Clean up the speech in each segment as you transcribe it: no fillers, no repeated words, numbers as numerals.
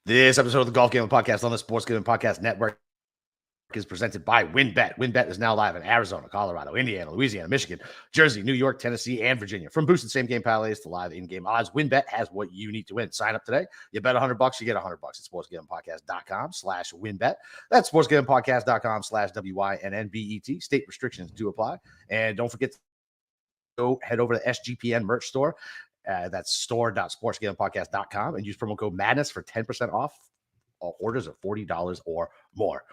This episode of the Golf Gambling Podcast on the Sports Gambling Podcast Network is presented by WynnBET. WynnBET is now live in Arizona, Colorado, Indiana, Louisiana, Michigan, Jersey, New York, Tennessee, and Virginia. From boosted same-game parlays to live in-game odds, WynnBET has what you need to win. Sign up today. You bet $100, you get $100 at sportsgamblingpodcast.com/WynnBET. That's sportsgamblingpodcast.com/WYNNBET. State restrictions do apply. And don't forget to head over to the SGPN merch store. That's store.sportsgamblingpodcast.com and use promo code MADNESS for 10% off all orders of $40 or more.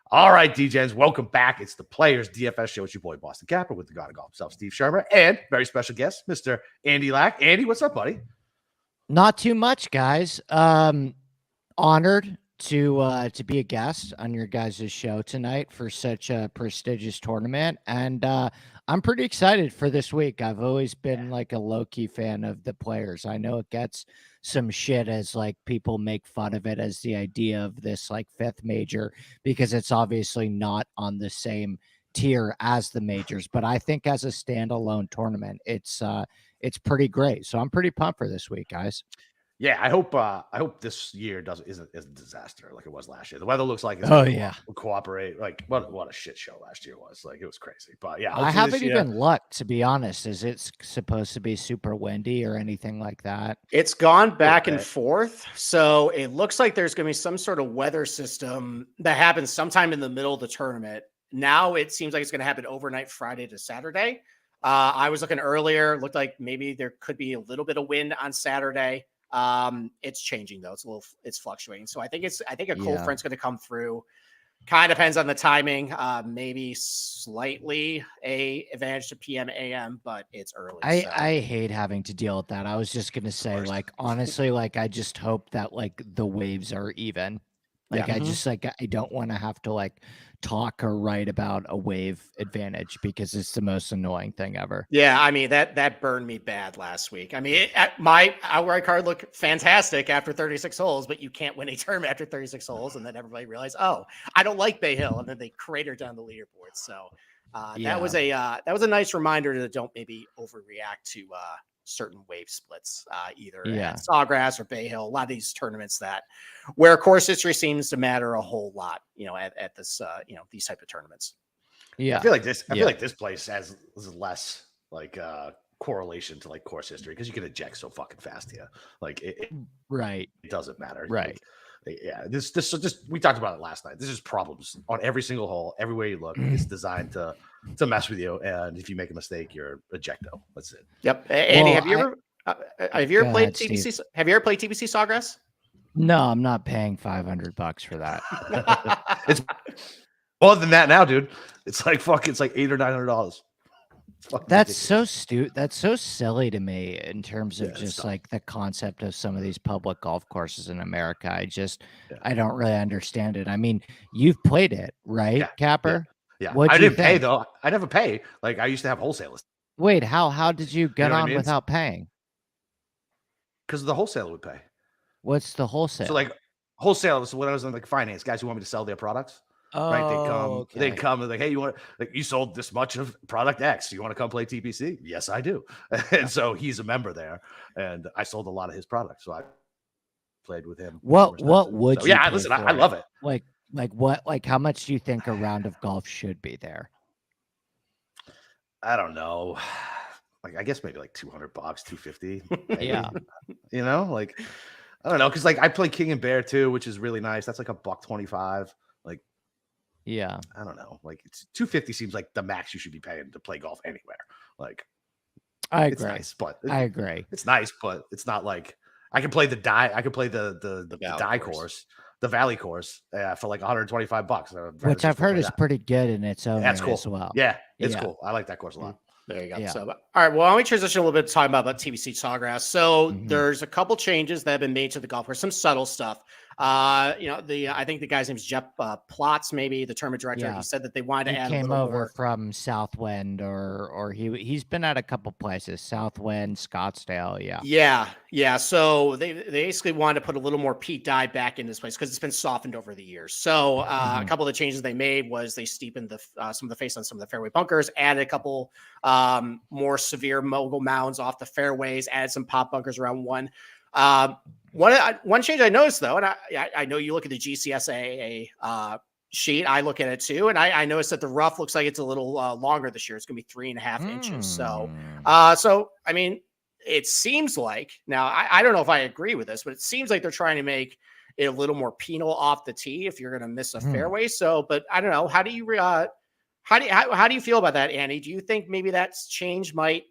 All right, DJs, welcome back. It's the Players DFS Show. It's your boy, Boston Capper, with the god of golf himself, Steve Shermer, and very special guest, Mr. Andy Lack. Andy, what's up, buddy? Not too much, guys. Honored to be a guest on your guys' show tonight for such a prestigious tournament, and I'm pretty excited for this week. I've always been like a low-key fan of the Players. I know it gets some shit as like people make fun of it as the idea of this like fifth major, because it's obviously not on the same tier as the majors, but I think as a standalone tournament, it's pretty great. So I'm pretty pumped for this week, guys. Yeah, I hope this year isn't a disaster like it was last year. The weather looks like it's will cooperate. Like what a shit show last year was. Like it was crazy. But yeah, I haven't even looked, to be honest. Is it supposed to be super windy or anything like that? It's gone back and forth. So it looks like there's going to be some sort of weather system that happens sometime in the middle of the tournament. Now it seems like it's going to happen overnight Friday to Saturday. I was looking earlier, looked like maybe there could be a little bit of wind on Saturday. It's changing though. It's fluctuating. So I think a cold front's going to come through. Kind of depends on the timing. Maybe slightly a advantage to PM AM, but it's early. I hate having to deal with that. I was just going to say, like, honestly, like, I just hope that like the waves are even. Like, I just I don't want to have to like talk or write about a wave advantage because it's the most annoying thing ever. Yeah, I mean that burned me bad last week. I mean, my outright card looked fantastic after 36 holes, but you can't win a tournament after 36 holes, and then everybody realized, oh, I don't like Bay Hill, and then they cratered down the leaderboard. So that was a nice reminder to don't maybe overreact to certain wave splits, either at Sawgrass or Bay Hill. A lot of these tournaments where course history seems to matter a whole lot, at this, these type of tournaments. Yeah. I feel like this place has less like correlation to like course history because you can eject so fucking fast here. Like it doesn't matter. Right. Like, this we talked about it last night. This is problems on every single hole, everywhere you look. It's designed to mess with you, and if you make a mistake, you're ejecto. That's it. Yep. Andy, have you ever played TBC? Steve. Have you ever played TBC Sawgrass? No, I'm not paying $500 for that. It's more than that now, dude. It's like it's like $800 or $900. That's ridiculous. So stupid. That's so silly to me in terms of just like the concept of some of these public golf courses in America. I don't really understand it. I mean, you've played it, right, Capper? Yeah. I didn't pay though. I never pay. Like I used to have wholesalers. Wait, how did you get on without paying? Because the wholesaler would pay. What's the wholesale? So like wholesalers, so when I was in like finance, guys who want me to sell their products. Oh, right? They come and like, hey, you sold this much of product X. You want to come play TPC? Yes, I do. And so he's a member there, and I sold a lot of his products. So I played with him. What would you? Yeah, listen, I love it. Like what? Like how much do you think a round of golf should be there? I don't know. Like I guess maybe like $200, $250. Yeah. Like I don't know, because like I play King and Bear too, which is really nice. That's like $125. Like. Yeah, I don't know. Like it's $250 seems like the max you should be paying to play golf anywhere. Like I agree. It's nice, but I agree. It's nice, but it's not like I can play the die course, the Valley course, for like $125. Which I've heard is pretty good in its own. That's cool as well. Yeah, it's cool. I like that course a lot. There you go. Yeah. So, all right. Well, why don't we transition a little bit to talking about TBC Sawgrass? So there's a couple changes that have been made to the golf course, some subtle stuff. I think the guy's name is Jeff Plotz, maybe the tournament director. He said that they wanted to add. He came a over more from Southwind, or he's been at a couple places, Southwind, Scottsdale. Yeah. So they basically wanted to put a little more Pete Dye back in this place because it's been softened over the years. So a couple of the changes they made was they steepened some of the face on some of the fairway bunkers, added a couple more severe mogul mounds off the fairways, added some pop bunkers around one. One change I noticed though, and I know you look at the GCSAA sheet. I look at it too, and I noticed that the rough looks like it's a little longer this year. It's going to be 3.5 inches. So, I mean, it seems like now I don't know if I agree with this, but it seems like they're trying to make it a little more penal off the tee if you're going to miss a fairway. So, but I don't know. How do you feel about that, Andy? Do you think maybe that's change might,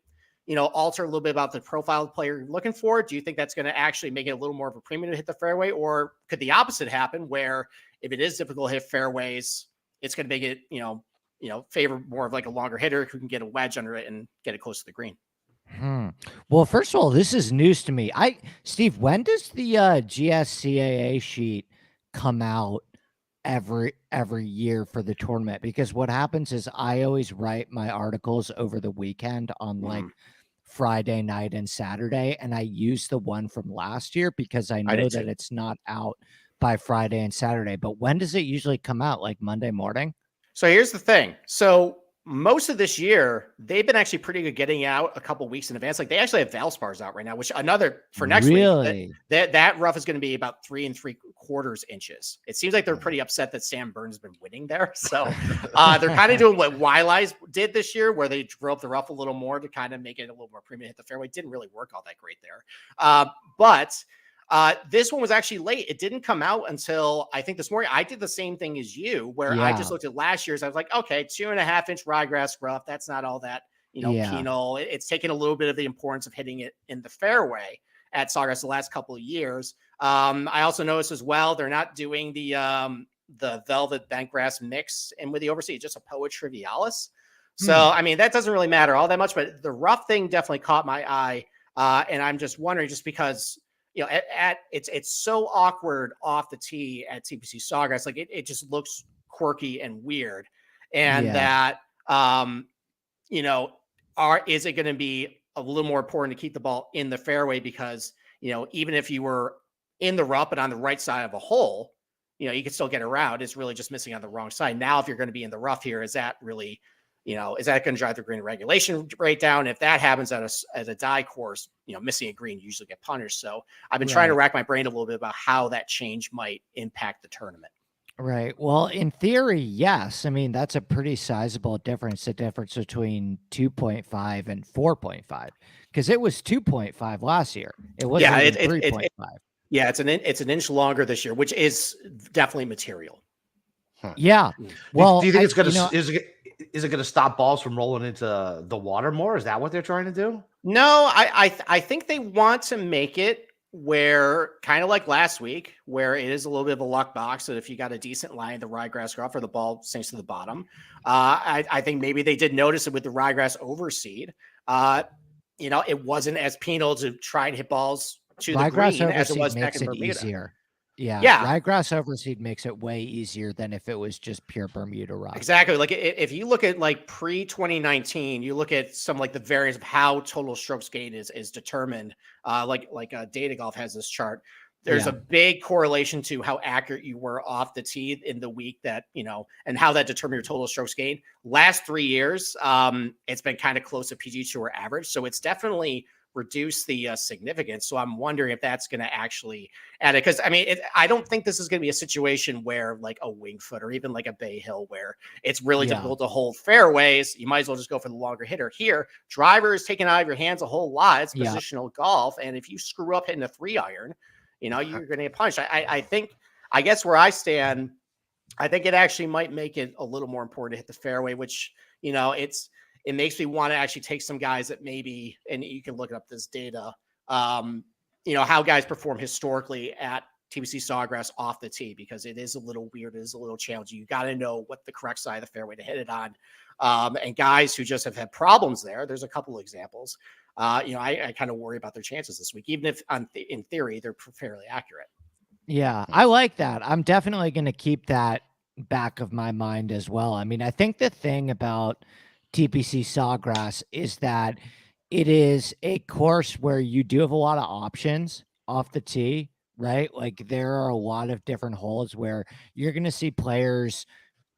alter a little bit about the profile of the player you're looking for? Do you think that's going to actually make it a little more of a premium to hit the fairway, or could the opposite happen where if it is difficult to hit fairways, it's going to make it, favor more of like a longer hitter who can get a wedge under it and get it close to the green? Well, first of all, this is news to me. Steve, when does the GSCAA sheet come out every year for the tournament? Because what happens is I always write my articles over the weekend on like Friday night and Saturday, and I use the one from last year because I know that it's not out by Friday and Saturday. But when does it usually come out? Like Monday morning? So here's the thing. So most of this year, they've been actually pretty good getting out a couple weeks in advance. Like they actually have Valspars out right now, which another for next week. That rough is going to be about 3 3/4 inches. It seems like they're pretty upset that Sam Burns has been winning there. So they're kind of doing what Wiley's did this year, where they drove the rough a little more to kind of make it a little more premium hit the fairway. Didn't really work all that great there. But this one was actually late. It didn't come out until I think this morning. I did the same thing as you, where I just looked at last year's. I was like, okay, 2.5 inch ryegrass rough. That's not all that, penal. It's taken a little bit of the importance of hitting it in the fairway at Sawgrass the last couple of years. I also noticed as well, they're not doing the velvet bentgrass mix and with the overseas, just a Poa trivialis. So, I mean, that doesn't really matter all that much, but the rough thing definitely caught my eye. And I'm just wondering, just because, it's so awkward off the tee at TPC Sawgrass. Like it just looks quirky and weird. And that, is it going to be a little more important to keep the ball in the fairway? Because, even if you were in the rough and on the right side of a hole, you can still get around. It's really just missing on the wrong side. Now, if you're going to be in the rough here, is that really, is that going to drive the green regulation rate down? If that happens at a die course, missing a green, you usually get punished. So I've been trying to rack my brain a little bit about how that change might impact the tournament. Right. Well, in theory, yes. I mean, that's a pretty sizable difference, the difference between 2.5 and 4.5, because it was 2.5 last year. It wasn't 3.5. Yeah, it's an inch longer this year, which is definitely material. Yeah. Well, do you think it's going to is it going to stop balls from rolling into the water more? Is that what they're trying to do? No, I think they want to make it where, kind of like last week, where it is a little bit of a luck box that if you got a decent line, the ryegrass rough or the ball sinks to the bottom. I think maybe they did notice it with the ryegrass overseed. It wasn't as penal to try and hit balls to the green as it was back in Bermuda. Easier. Yeah. Ryegrass overseed makes it way easier than if it was just pure Bermuda rough. Exactly. Like if you look at like pre-2019, you look at some like the variance of how total strokes gain is determined. Like Data Golf has this chart. There's a big correlation to how accurate you were off the tee in the week that, and how that determined your total strokes gain. Last 3 years, it's been kind of close to PGA Tour average. So it's definitely reduce the significance. So I'm wondering if that's going to actually add it. Because I mean, I don't think this is going to be a situation where like a Winged Foot or even like a Bay Hill where it's really difficult to hold fairways. You might as well just go for the longer hitter. Here, driver is taken out of your hands a whole lot. It's positional golf. And if you screw up hitting a 3-iron, you're going to get punished. I guess where I stand, I think it actually might make it a little more important to hit the fairway, which, it makes me want to actually take some guys that maybe, and you can look up this data, how guys perform historically at TPC Sawgrass off the tee, because it is a little weird. It is a little challenging. You got to know what the correct side of the fairway to hit it on. And guys who just have had problems there's a couple of examples. I kind of worry about their chances this week, even if in theory, they're fairly accurate. Yeah, I like that. I'm definitely going to keep that back of my mind as well. I mean, I think the thing about TPC Sawgrass is that it is a course where you do have a lot of options off the tee, right? Like there are a lot of different holes where you're going to see players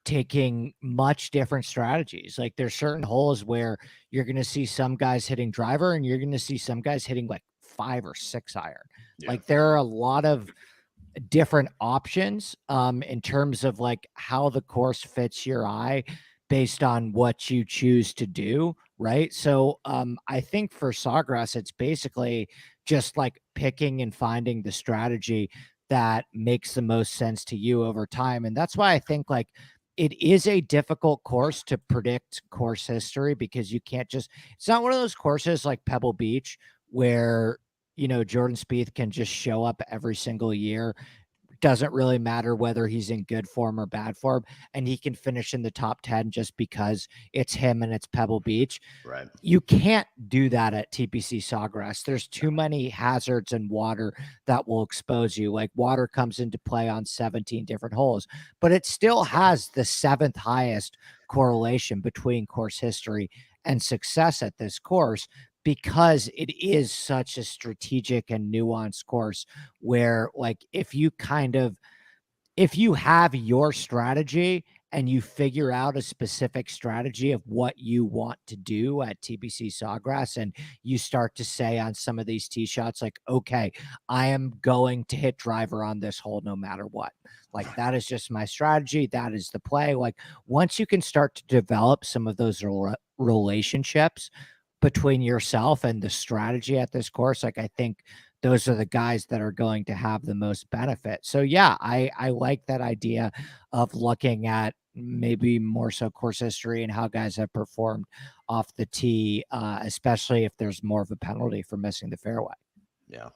taking much different strategies. Like there's certain holes where you're going to see some guys hitting driver and you're going to see some guys hitting like 5 or 6 iron. Yeah. Like there are a lot of different options in terms of like how the course fits your eye based on what you choose to do, right? So I think for Sawgrass, it's basically just like picking and finding the strategy that makes the most sense to you over time. And that's why I think like it is a difficult course to predict course history, because you can't just, it's not one of those courses like Pebble Beach where, you know, Jordan Spieth can just show up every single year. Doesn't really matter whether he's in good form or bad form, and he can finish in the top 10 just because it's him and it's Pebble Beach. Right. You can't do that at TPC Sawgrass. There's too many hazards and water that will expose you. Like water comes into play on 17 different holes, but it still has the 7th highest correlation between course history and success at this course, because it is such a strategic and nuanced course where like if you have your strategy and you figure out a specific strategy of what you want to do at TPC Sawgrass, and you start to say on some of these tee shots, like, okay, I am going to hit driver on this hole no matter what. Like that is just my strategy. That is the play. Like once you can start to develop some of those relationships between yourself and the strategy at this course, like I think those are the guys that are going to have the most benefit. So yeah, I like that idea of looking at maybe more so course history and how guys have performed off the tee, especially if there's more of a penalty for missing the fairway. Yeah.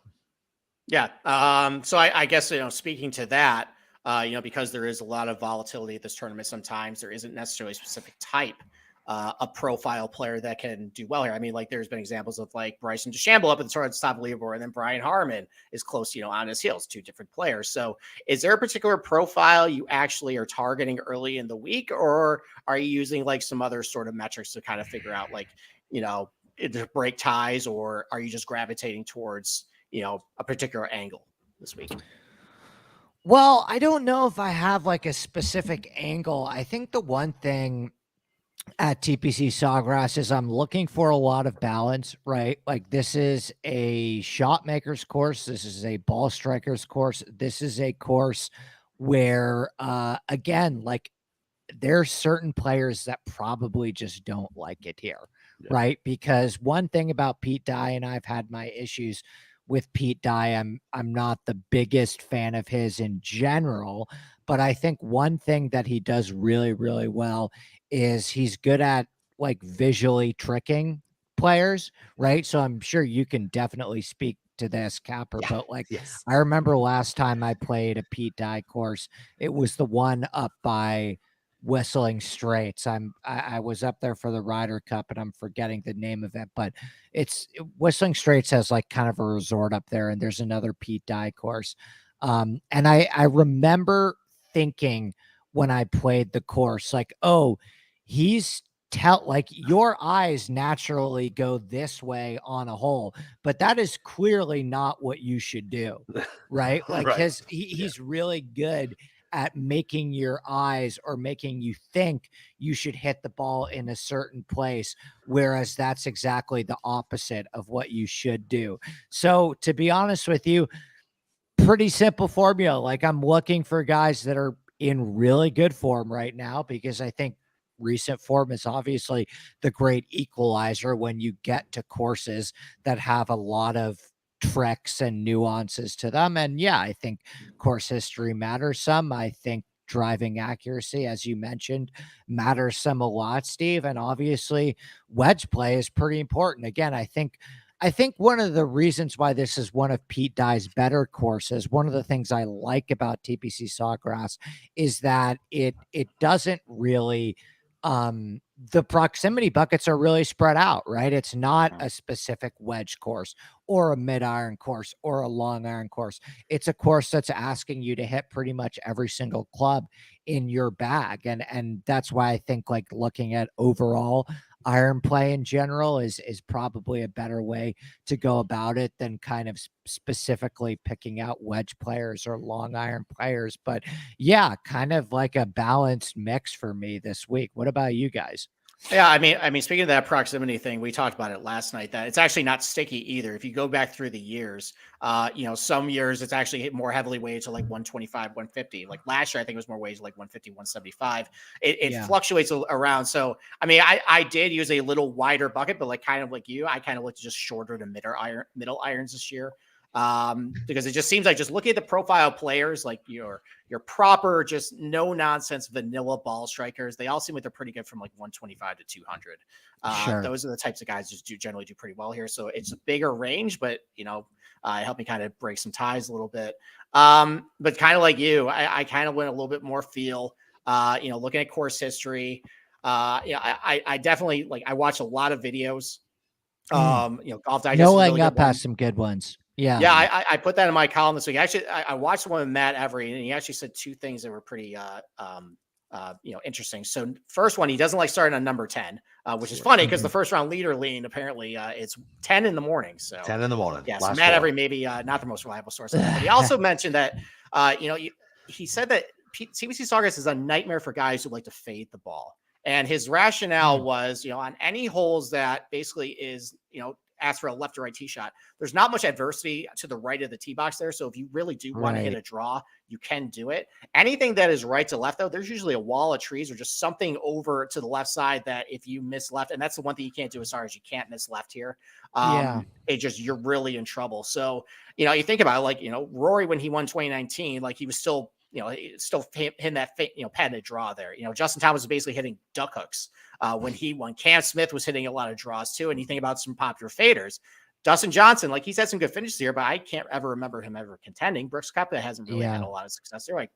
Yeah. So I guess, you know, speaking to that, you know, because there is a lot of volatility at this tournament, sometimes there isn't necessarily a specific type, a profile player that can do well here. I mean, like there's been examples of like Bryson DeChambeau up at the sort of top of the leaderboard, and then Brian Harman is close, you know, on his heels, 2 different players. So is there a particular profile you actually are targeting early in the week, or are you using like some other sort of metrics to kind of figure out like, you know, to break ties, or are you just gravitating towards, you know, a particular angle this week? Well, I don't know if I have like a specific angle. I think the one thing at TPC Sawgrass is I'm looking for a lot of balance, right? Like this is a shot maker's course. This is a ball striker's course. This is a course where, again, like there's certain players that probably just don't like it here, Yeah. right? Because one thing about Pete Dye, and I've had my issues with Pete Dye, I'm not the biggest fan of his in general, but I think one thing that he does really, really well is he's good at like visually tricking players, right? So I'm sure you can definitely speak to this, Capper, Yeah. but like Yes. I remember last time I played a Pete Dye course, it was the one up by Whistling Straits. I was up there for the Ryder Cup, and I'm forgetting the name of it, but Whistling Straits has like kind of a resort up there, and there's another Pete Dye course. And I remember thinking when I played the course, like, oh, he's like your eyes naturally go this way on a hole, but that is clearly not what you should do, right? Like Right. he's really good at making your eyes, or making you think you should hit the ball in a certain place, whereas that's exactly the opposite of what you should do. So to be honest with you, pretty simple formula. Like I'm looking for guys that are in really good form right now, because I think recent form is obviously the great equalizer when you get to courses that have a lot of tricks and nuances to them. And yeah, I think course history matters some. I think driving accuracy, as you mentioned, matters some a lot, Steve. And obviously wedge play is pretty important. Again, I think one of the reasons why this is one of Pete Dye's better courses, one of the things I like about TPC Sawgrass is that it doesn't really the proximity buckets are really spread out, right? It's not a specific wedge course or a mid iron course or a long iron course. It's a course that's asking you to hit pretty much every single club in your bag. And that's why I think like looking at overall iron play in general is probably a better way to go about it than kind of specifically picking out wedge players or long iron players. But yeah, kind of like a balanced mix for me this week. What about you guys? Yeah, I mean, speaking of that proximity thing, we talked about it last night. That it's actually not sticky either. If you go back through the years, some years it's actually more heavily weighted to like 125, 150. Like last year, I think it was more weighted to like 150, 175. It Yeah. fluctuates around. So, I mean, I did use a little wider bucket, but like kind of like you, I kind of looked just shorter to middle irons this year. Because it just seems like just looking at the profile players, like your proper, just no nonsense vanilla ball strikers. They all seem like they're pretty good from like 125 to 200. Sure. Those are the types of guys just generally do pretty well here. So it's a bigger range, but it helped me kind of break some ties a little bit. But kind of like you, I kind of went a little bit more feel, looking at course history. I definitely I watched a lot of videos. Golf Digest. No is a laying really up good one. has some good ones. Yeah. Yeah, I put that in my column this week. Actually, I watched the one with Matt Every, and he actually said two things that were pretty interesting. So first one, he doesn't like starting on number 10, which is funny because the first round leader lean apparently it's 10 in the morning. So 10 in the morning. Yeah, so Matt Every maybe not the most reliable source, but he also mentioned that he said that TBC Sawgrass is a nightmare for guys who like to fade the ball. And his rationale was, on any holes that basically is, ask for a left or right tee shot, there's not much adversity to the right of the tee box there. So if you really do want to hit a draw, you can do it. Anything that is right to left, though, there's usually a wall of trees or just something over to the left side that if you miss left, and that's the one thing you can't do as far as you can't miss left here. You're really in trouble. So, you think about it, Rory, when he won 2019, he was still, still hitting that, patented draw there. Justin Thomas was basically hitting duck hooks when he won. Cam Smith was hitting a lot of draws too. And you think about some popular faders. Dustin Johnson, he's had some good finishes here, but I can't ever remember him ever contending. Brooks Koepka hasn't really had a lot of success there.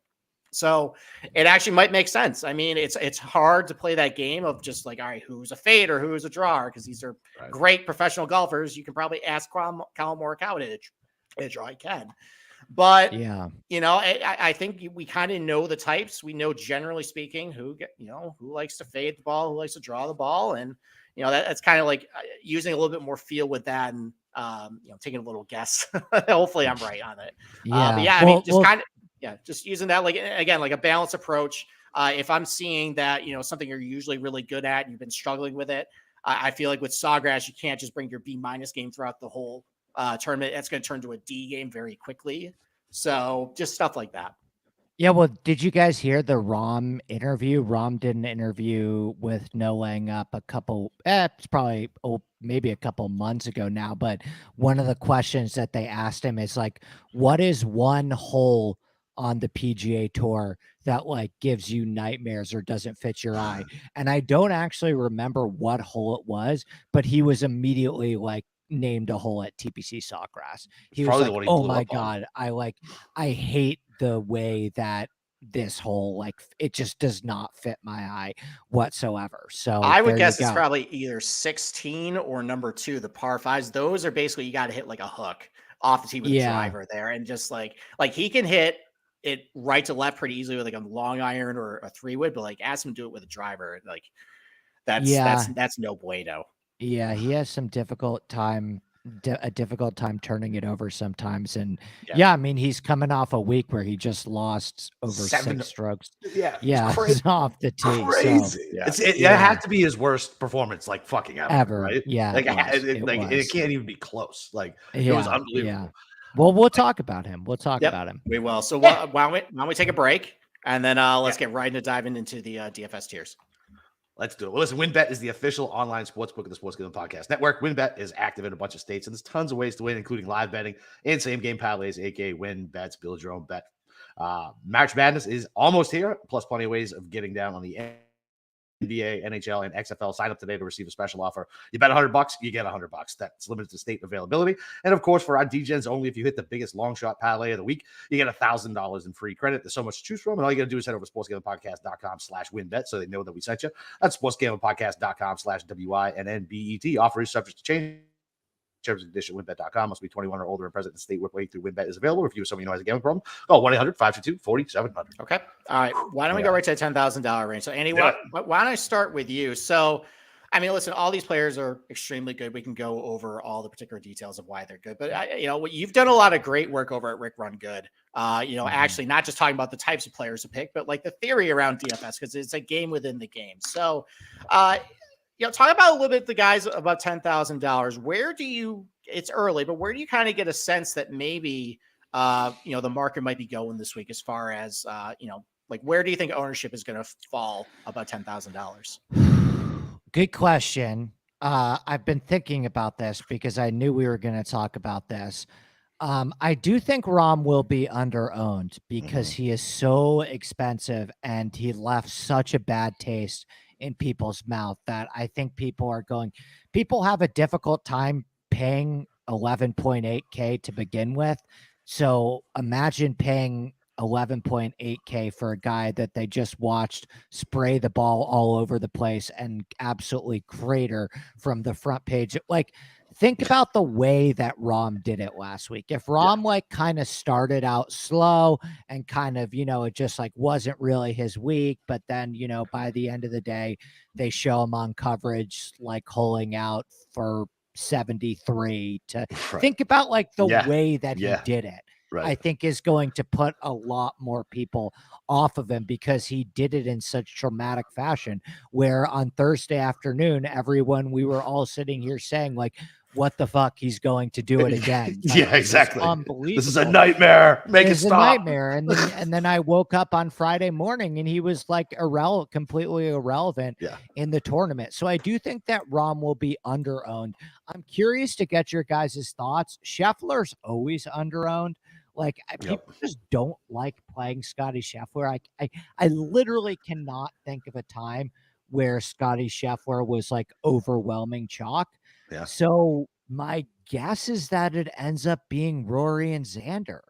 So it actually might make sense. I mean, it's hard to play that game of just all right, who's a fader, who's a drawer, because these are great professional golfers. You can probably ask Colin Morikawa to draw. I can. But I think we kind of know the types. We know, generally speaking, who likes to fade the ball, who likes to draw the ball, and that's kind of using a little bit more feel with that, and taking a little guess. Hopefully, I'm right on it. Just using that again a balanced approach. If I'm seeing that something you're usually really good at, and you've been struggling with it, I feel like with Sawgrass, you can't just bring your B- game throughout the whole tournament. That's going to turn to a D game very quickly. So just stuff like that. Yeah. Well, did you guys hear the Rahm interview? Rahm did an interview with No Laying Up a couple, it's probably maybe a couple months ago now. But one of the questions that they asked him is what is one hole on the PGA Tour that gives you nightmares or doesn't fit your eye? And I don't actually remember what hole it was, but he was immediately named a hole at TPC Sawgrass. He was like, "Oh my God, I hate the way that this hole it just does not fit my eye whatsoever." So I would guess it's probably either 16 or number 2, the par 5s. Those are basically you got to hit a hook off the tee with a driver there, and just he can hit it right to left pretty easily with a long iron or a 3-wood, but ask him to do it with a driver, that's no bueno. Yeah, he has some difficult time turning it over sometimes. And I mean, he's coming off a week where he just lost over 6 strokes. Yeah, off the tee. Crazy. So, it had to be his worst performance, fucking ever, right? Yeah, it can't even be close. It was unbelievable. Yeah. Well, we'll talk about him. About him. We will. So why don't we take a break, and then let's get right into diving into the DFS tiers. Let's do it. Well, listen, WynnBET is the official online sportsbook of the Sports Gambling Podcast Network. WynnBET is active in a bunch of states, and there's tons of ways to win, including live betting and same-game parlays, aka win bets, build your own bet. March Madness is almost here, plus plenty of ways of getting down on the NBA, NHL, and XFL. Sign up today to receive a special offer. You bet $100, you get $100. That's limited to state availability. And of course, for our DGens only, if you hit the biggest long shot parlay of the week, you get $1,000 in free credit. There's so much to choose from. And all you got to do is head over to sportsgamblingpodcast.com/winbet so they know that we sent you. That's sportsgamblingpodcast.com/WINNBET. Offer is subject to change. Terms and conditions, WynnBET.com. Must be 21 or older and present in the state where play through WynnBET is available. If you or someone you know has a gambling problem, call 1-800-522-4700. Okay. All right. Why don't we go right to the $10,000 range? So, Andy, why don't I start with you? So, I mean, listen, all these players are extremely good. We can go over all the particular details of why they're good. But, you've done a lot of great work over at Rick Run Good. Actually not just talking about the types of players to pick, but the theory around DFS, because it's a game within the game. So, talk about a little bit the guys above $10,000. Where do you? It's early, but where do you kind of get a sense that maybe the market might be going this week as far as like where do you think ownership is going to fall above $10,000? Good question. I've been thinking about this because I knew we were going to talk about this. I do think Rom will be underowned because he is so expensive and he left such a bad taste in people's mouth that I think people have a difficult time paying 11.8K to begin with. So imagine paying 11.8K for a guy that they just watched spray the ball all over the place and absolutely crater from the front page. Like, think about the way that Rom did it last week. If Rom like kind of started out slow and kind of, it just like wasn't really his week, but then, by the end of the day, they show him on coverage, like holing out for 73 to think about like the way that he did it. I think is going to put a lot more people off of him because he did it in such dramatic fashion where on Thursday afternoon, we were all sitting here saying like, what the fuck, he's going to do it again. Like, exactly. Unbelievable. This is a nightmare. Make it stop. A nightmare. And then I woke up on Friday morning and he was like completely irrelevant in the tournament. So I do think that Rom will be underowned. I'm curious to get your guys' thoughts. Scheffler's always underowned. Like people just don't like playing Scotty Scheffler. I literally cannot think of a time where Scotty Scheffler was like overwhelming chalk. Yeah. So my guess is that it ends up being Rory and Xander.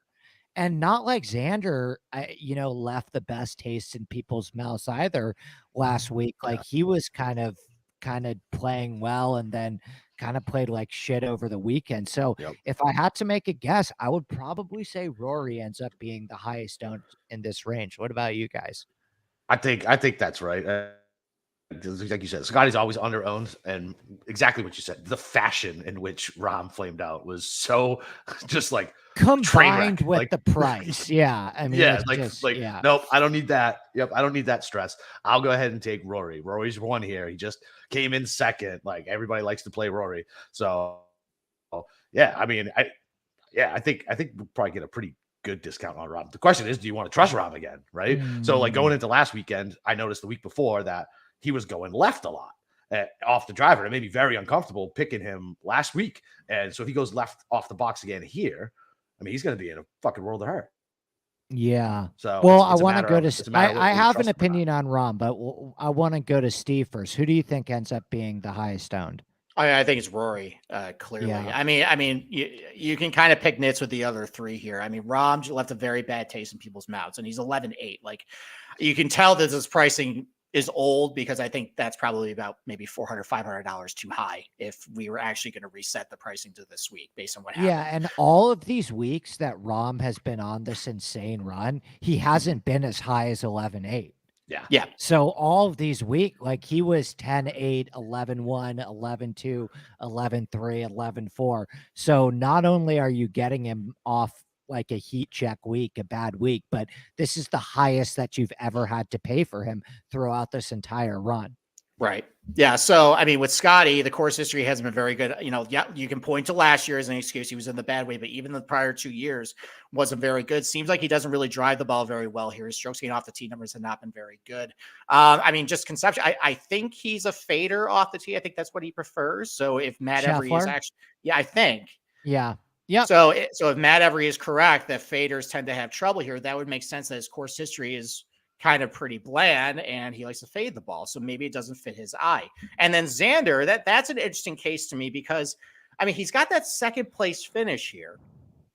And not like Xander, left the best taste in people's mouths either last week. Like he was kind of playing well and then kind of played like shit over the weekend. So if I had to make a guess, I would probably say Rory ends up being the highest owned in this range. What about you guys? I think that's right. Like you said, Scotty's always underowned, and exactly what you said. The fashion in which Rom flamed out was so just like combined with the price. Yeah, I mean, nope, I don't need that. Yep, I don't need that stress. I'll go ahead and take Rory. Rory's won here. He just came in second. Like everybody likes to play Rory. So, yeah, I mean, I think we'll probably get a pretty good discount on Rom. The question is, do you want to trust Rom again? Right. So, like going into last weekend, I noticed the week before that he was going left a lot off the driver. It made me very uncomfortable picking him last week. And so if he goes left off the box again here, I mean, he's going to be in a fucking world of hurt. Yeah. So, well, I want to go to, I have an opinion on Rom, but I want to go to Steve first. Who do you think ends up being the highest owned? I think it's Rory, clearly. Yeah. I mean, you can kind of pick nits with the other three here. I mean, Rom left a very bad taste in people's mouths, and he's 11.8. Like, you can tell that his pricing is old because I think that's probably about maybe $400, $500 too high if we were actually going to reset the pricing to this week based on what happened. Yeah, and all of these weeks that Rom has been on this insane run, he hasn't been as high as 11.8. Yeah. So all of these weeks, like he was 10.8, 11.1, 11.2, 11.3, 11.4. So not only are you getting him off like a heat check week, a bad week, but this is the highest that you've ever had to pay for him throughout this entire run. Right. Yeah. So, I mean, with Scotty, the course history hasn't been very good. You can point to last year as an excuse. He was in the bad way, but even the prior 2 years wasn't very good. Seems like he doesn't really drive the ball very well here. His strokes getting off the tee numbers have not been very good. I mean, just conception. I think he's a fader off the tee. I think that's what he prefers. So if Matt Every is actually, I think. Yeah. Yeah. So if Matt Every is correct that faders tend to have trouble here, that would make sense that his course history is kind of pretty bland and he likes to fade the ball. So maybe it doesn't fit his eye. And then Xander, that's an interesting case to me because, I mean, he's got that second place finish here.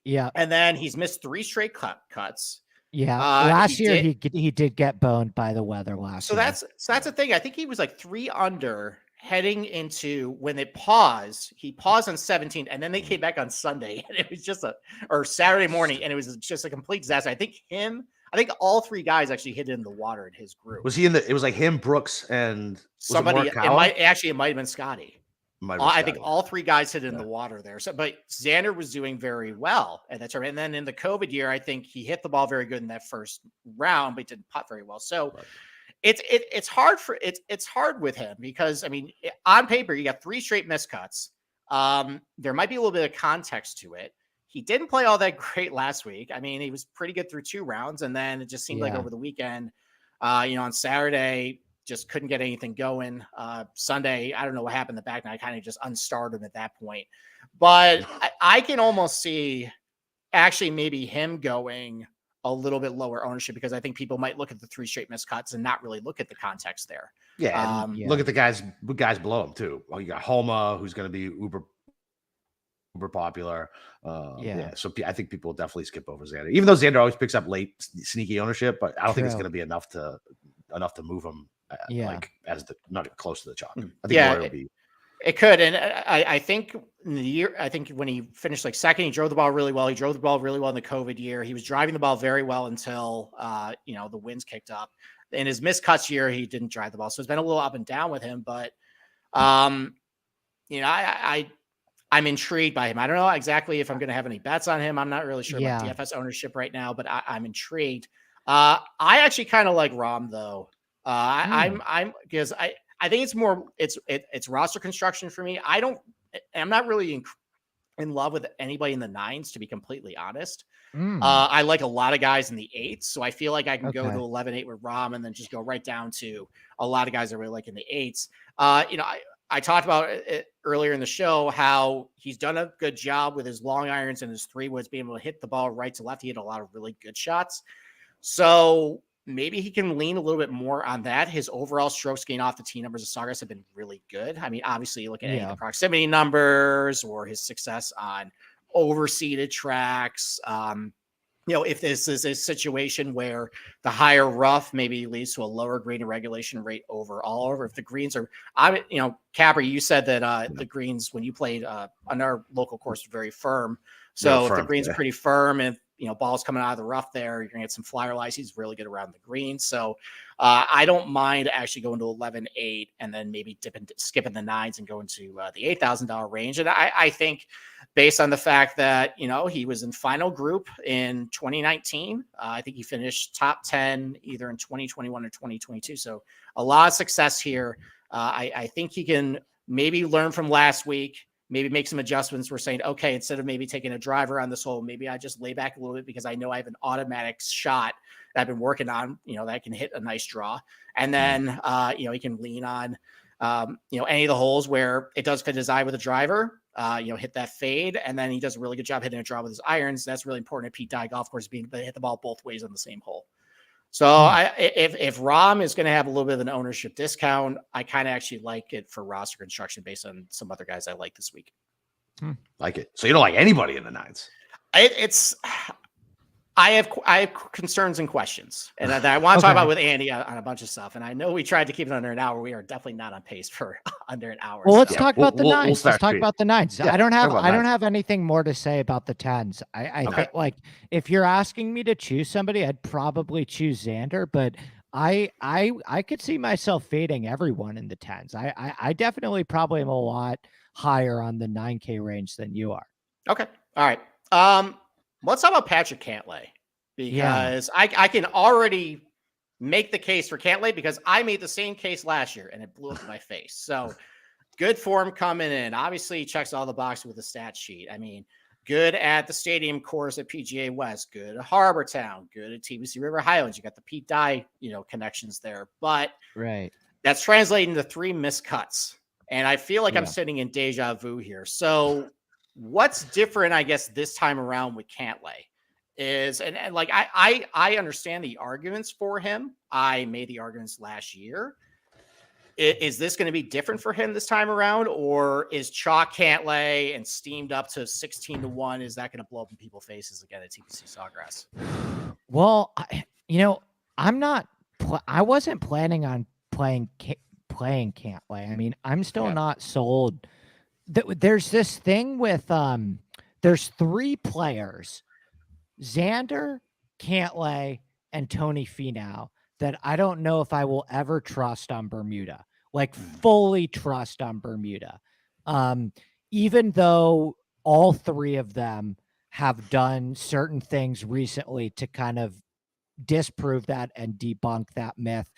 Yeah. And then he's missed 3 straight cuts. Yeah. Last year he did get boned by the weather last year. So that's the thing. I think he was like 3 under heading into when they paused. He paused on 17 and then they came back on Sunday and it was just or Saturday morning and it was just a complete disaster. I think all 3 guys actually hit it in the water in his group. Was he in it was like him, Brooks, and somebody. It might have been Scotty. I think all 3 guys hit it in the water there. So, but Xander was doing very well at that time. And then in the COVID year, I think he hit the ball very good in that first round, but he didn't putt very well. So it's hard with him because I mean, on paper you got 3 straight miscuts. There might be a little bit of context to it. He didn't play all that great last week. I mean, he was pretty good through 2 rounds, and then it just seemed like over the weekend, on Saturday, just couldn't get anything going. Sunday, I don't know what happened. The back nine kind of just unstarted him at that point. But I can almost see actually maybe him going a little bit lower ownership because I think people might look at the 3 straight miscuts and not really look at the context there. Yeah, look at the guys below him too. Well, you got Homa, who's going to be uber popular. So I think people will definitely skip over Xander, even though Xander always picks up late sneaky ownership. But I don't think it's going to be enough to move him. Like as not even close to the chalk. I think it'll be. It could, and I think in the year, I think when he finished like second, he drove the ball really well. He drove the ball really well in the COVID year. He was driving the ball very well until the winds kicked up. In his miscuts year, he didn't drive the ball, so it's been a little up and down with him. But I'm intrigued by him. I don't know exactly if I'm going to have any bets on him. I'm not really sure about DFS ownership right now, but I'm intrigued. I actually kind of like Rom though. I'm because I think it's more it's roster construction for me. I'm not really in love with anybody in the 9s, to be completely honest. I like a lot of guys in the 8s, so I feel like I can go to 11-8 with Rom and then just go right down to a lot of guys I really like in the 8s. I talked about it earlier in the show how he's done a good job with his long irons and his 3-woods being able to hit the ball right to left. He had a lot of really good shots. So maybe he can lean a little bit more on that. His overall strokes gain off the tee numbers of Sawgrass have been really good. I mean, obviously you look at any of the proximity numbers or his success on overseeded tracks. If this is a situation where the higher rough maybe leads to a lower green regulation rate overall, or if the greens are, Capri, you said that the greens when you played on our local course were very firm. So if the greens are pretty firm and balls coming out of the rough there, you're gonna get some flyer lies. He's really good around the green. So I don't mind actually going to 11-8 and then maybe skipping the 9s and going to the $8,000 range. And I think based on the fact that, he was in final group in 2019, I think he finished top 10 either in 2021 or 2022. So a lot of success here. I think he can maybe learn from last week, maybe make some adjustments. We're saying, okay, instead of maybe taking a driver on this hole, maybe I just lay back a little bit because I know I have an automatic shot that I've been working on, that can hit a nice draw. And then, he can lean on, any of the holes where it does fit his eye with a driver, hit that fade. And then he does a really good job hitting a draw with his irons. That's really important at Pete Dye golf course, being able to hit the ball both ways on the same hole. So if Rom is going to have a little bit of an ownership discount, I kind of actually like it for roster construction based on some other guys I like this week. Like it. So you don't like anybody in the 9s? I have concerns and questions, and I want to talk about with Andy on a bunch of stuff. And I know we tried to keep it under an hour. We are definitely not on pace for under an hour. Well, let's talk about the 9s. Let's talk about the 9s. Yeah, I don't have anything more to say about the 10s. I think, like, if you're asking me to choose somebody, I'd probably choose Xander, but I could see myself fading everyone in the 10s. I definitely probably am a lot higher on the 9K range than you are. Okay. All right. Let's talk about Patrick Cantlay, because I can already make the case for Cantlay because I made the same case last year and it blew up in my face. So good form coming in. Obviously, he checks all the boxes with the stat sheet. I mean, good at the stadium course at PGA West, good at Harbor Town, good at TBC River Highlands. You got the Pete Dye, connections there. But that's translating to 3 miscuts. And I feel like I'm sitting in deja vu here. So what's different, I guess, this time around with Cantlay is, and like, I understand the arguments for him. I made the arguments last year. Is this going to be different for him this time around, or is chalk Cantlay and steamed up to 16-1? Is that going to blow up in people's faces again at TPC Sawgrass? Well, I wasn't planning on playing Cantlay. I mean, I'm still not sold. There's this thing with there's 3 players, Xander, Cantlay, and Tony Finau, that I don't know if I will ever trust on Bermuda, like fully trust on Bermuda. Even though all 3 of them have done certain things recently to kind of disprove that and debunk that myth.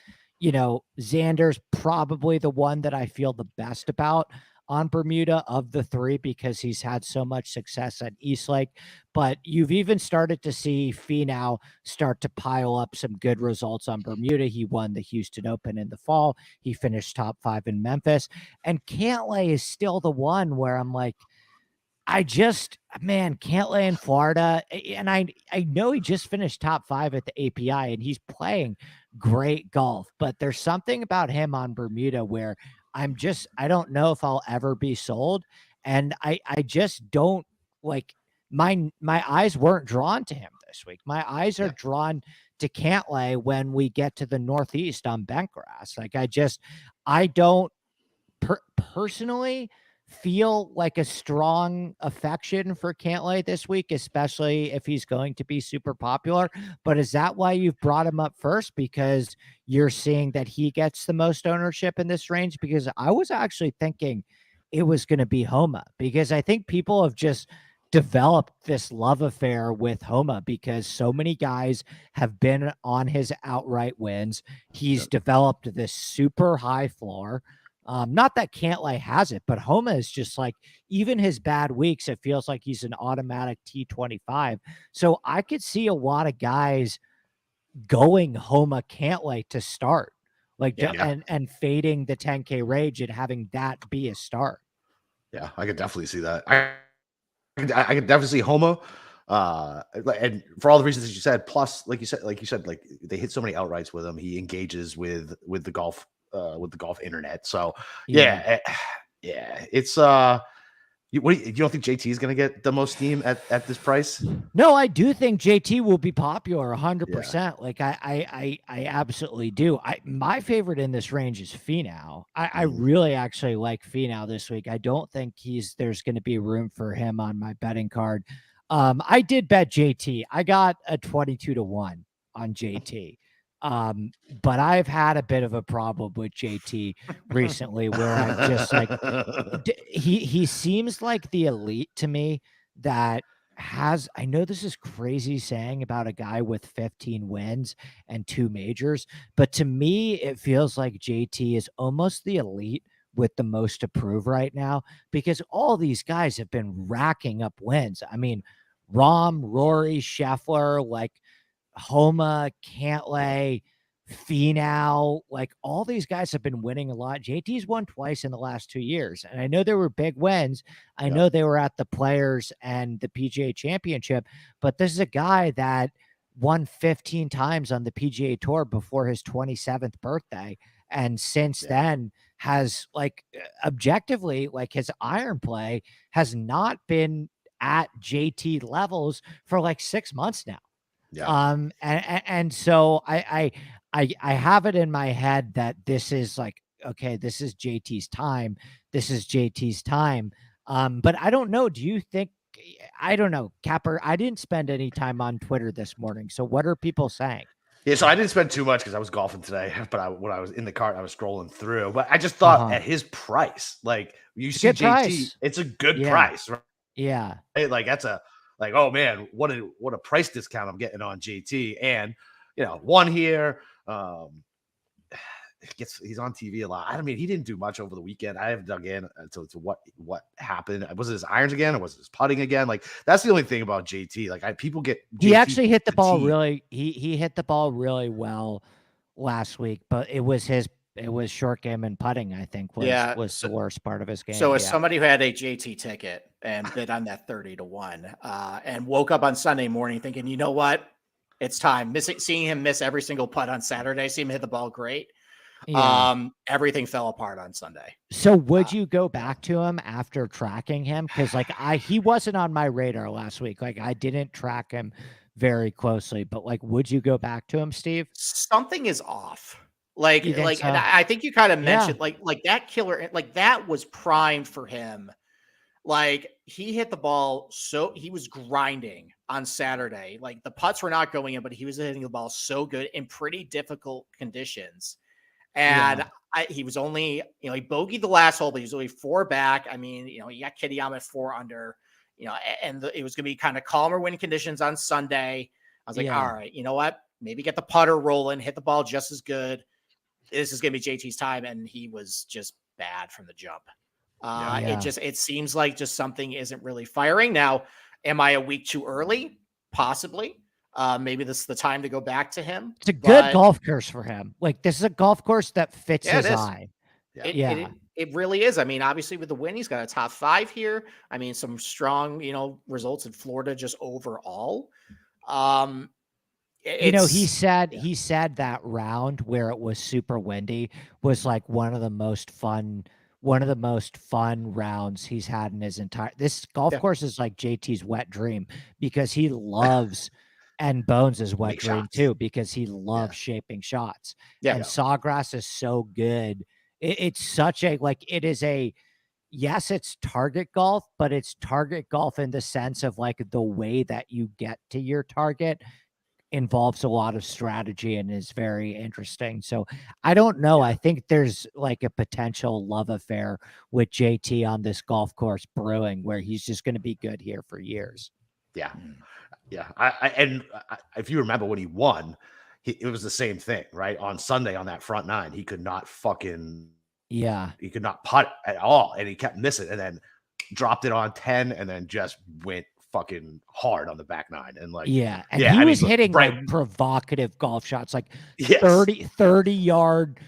Xander's probably the one that I feel the best about on Bermuda of the three because he's had so much success at Eastlake. But you've even started to see Finau start to pile up some good results on Bermuda. He won the Houston Open in the fall. He finished top 5 in Memphis. And Cantlay is still the one where I'm like, Cantlay in Florida, and I know he just finished top 5 at the API, and he's playing great golf, but there's something about him on Bermuda where I don't know if I'll ever be sold, and I just don't like my eyes weren't drawn to him this week. My eyes are drawn to Cantlay when we get to the Northeast on bent grass. Like I don't personally feel like a strong affection for Cantlay this week, especially if he's going to be super popular. But is that why you've brought him up first? Because you're seeing that he gets the most ownership in this range? Because I was actually thinking it was going to be Homa, because I think people have just developed this love affair with Homa because so many guys have been on his outright wins. He's developed this super high floor. Not that Cantlay has it, but Homa is just like, even his bad weeks, it feels like he's an automatic T25. So I could see a lot of guys going Homa Cantlay to start, and fading the 10K rage and having that be a start. Yeah, I could definitely see that. I could definitely see Homa. And for all the reasons that you said, plus, like you said, like they hit so many outrights with him. He engages with the golf internet. So it's you don't think JT is going to get the most steam at this price? No, I do think JT will be popular 100%. Like I absolutely do. My favorite in this range is Finau. I really actually like Finau this week. I don't think there's going to be room for him on my betting card. I did bet JT. I got a 22-1 on JT. But I've had a bit of a problem with JT recently where I've just like, he seems like the elite to me that I know this is crazy saying about a guy with 15 wins and 2 majors, but to me, it feels like JT is almost the elite with the most to prove right now, because all these guys have been racking up wins. I mean, Rahm, Rory, Scheffler, like Homa, Cantlay, Finau, like all these guys have been winning a lot. JT's won twice in the last 2 years. And I know there were big wins. I know they were at the Players and the PGA Championship, but this is a guy that won 15 times on the PGA Tour before his 27th birthday. And since then has, like, objectively, like, his iron play has not been at JT levels for like 6 months now. And so I have it in my head that this is like, okay, this is JT's time. This is JT's time. But I don't know. Do you think, I don't know, Capper, I didn't spend any time on Twitter this morning. So what are people saying? Yeah, so I didn't spend too much because I was golfing today, but when I was in the car, I was scrolling through. But I just thought at his price, like you see JT, price. It's a good price, right? Yeah. Like that's like, oh man, what a price discount I'm getting on JT. And one here, he's on TV a lot. I mean, he didn't do much over the weekend. I haven't dug in to what happened. Was it his irons again, or was it his putting again? Like that's the only thing about JT. Like people get JT he actually hit the ball really. He hit the ball really well last week, but it was short game and putting, I think, was the worst part of his game. So as somebody who had a JT ticket and bid on that 30-1, and woke up on Sunday morning thinking, you know what, it's time. Seeing him miss every single putt on Saturday, see him hit the ball great. Everything fell apart on Sunday. So would you go back to him after tracking him? Because like he wasn't on my radar last week. Like I didn't track him very closely, but like, would you go back to him, Steve? Something is off. Like, so? And I think you kind of mentioned like that killer, like that was primed for him. Like he hit the ball. So he was grinding on Saturday. Like the putts were not going in, but he was hitting the ball so good in pretty difficult conditions. And he was only, he bogeyed the last hole, but he was only 4 back. I mean, he got Kitayama at 4 under, and it was going to be kind of calmer wind conditions on Sunday. I was like, all right, you know what? Maybe get the putter rolling, hit the ball just as good. this is going to be JT's time, and he was just bad from the jump. Yeah. It seems like just something isn't really firing. Now, am I a week too early? Possibly. Maybe this is the time to go back to him. It's a good golf course for him. Like, this is a golf course that fits his eye. It really is. I mean, obviously with the win, he's got a top 5 here. I mean, some strong, results in Florida just overall. He said that round where it was super windy was like one of the most fun rounds he's had in his entire. This golf course is like JT's wet dream because he loves and Bones' wet dream too because he loves shaping shots. And Sawgrass is so good. It's such a it is a. Yes, it's target golf, but it's target golf in the sense of like the way that you get to your target involves a lot of strategy and is very interesting. So I don't know. I think there's like a potential love affair with JT on this golf course brewing where he's just going to be good here for years. Yeah. Yeah. If you remember when he won, it was the same thing, right? On Sunday on that front 9, he could not he could not putt at all. And he kept missing and then dropped it on 10 and then just went fucking hard on the back 9 and he was hitting like provocative golf shots like 30 yard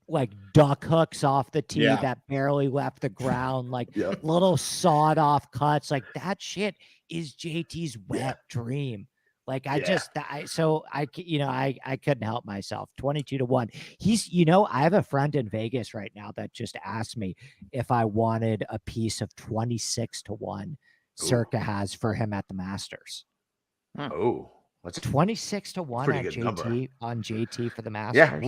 like duck hooks off the tee that barely left the ground, like little sawed off cuts. Like that shit is JT's wet dream. Like I couldn't help myself. 22-1. He's, I have a friend in Vegas right now that just asked me if I wanted a piece of 26-1 Circa has for him at the Masters. Oh, that's 26-1 on JT for the Masters. Yeah,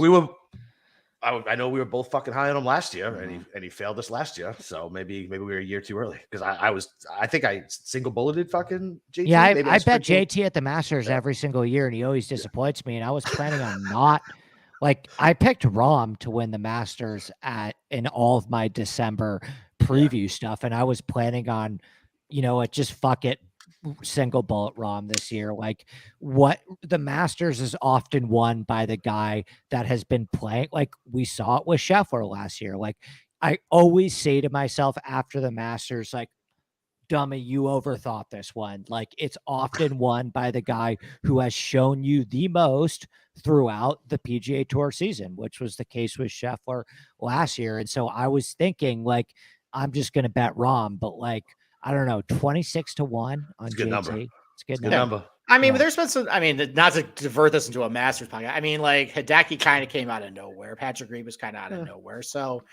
I know we were both fucking high on him last year, and he failed us last year. So maybe we were a year too early because I think I single bulleted fucking JT. Yeah, I bet JT at the Masters every single year, and he always disappoints me. And I was planning on not. Like, I picked Rahm to win the Masters in all of my December preview stuff, and I was planning on, just fuck it, single bullet Rahm this year. Like, what the Masters is often won by the guy that has been playing. Like, we saw it with Scheffler last year. Like, I always say to myself after the Masters, like, dummy, you overthought this one. Like, it's often won by the guy who has shown you the most throughout the PGA Tour season, which was the case with Scheffler last year. And so I was thinking, like, I'm just going to bet Rahm, but like, I don't know, 26-1 on it's a good JT. number. It's a good number. I mean, there's been some. I mean, not to divert this into a Masters podcast. I mean, like Hideki kind of came out of nowhere. Patrick Reed was kind of out of nowhere. So,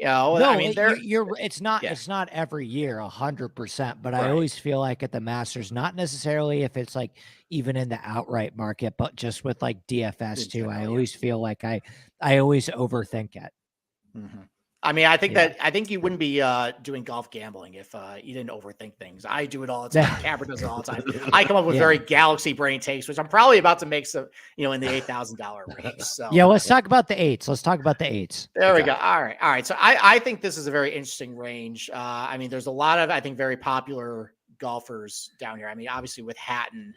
I mean, it's not every year 100%, but I always feel like at the Masters, not necessarily if it's like even in the outright market, but just with like DFS too. I always feel like I always overthink it. Mm-hmm. I mean, I think you wouldn't be doing golf gambling if you didn't overthink things. I do it all the time. Cabra does it all the time. I come up with very galaxy brain takes, which I'm probably about to make some, in the $8,000 range. So let's talk about the 8s. Let's talk about the 8s. There we go. All right. So I think this is a very interesting range. I mean, there's a lot of, I think, very popular golfers down here. I mean, obviously with Hatton,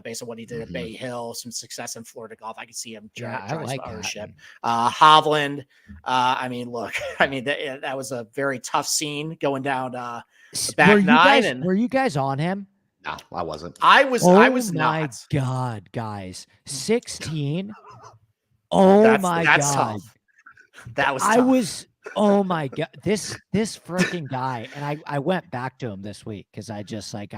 based on what he did at Bay Hill, some success in Florida golf, I could see him drive some ownership. Hovland, that was a very tough scene going down the back 9. Were you guys on him? No, I wasn't. I was my not. God, guys. 16. Oh my God. Tough. That was tough. I was, oh my God. This freaking guy. And I went back to him this week because I just like,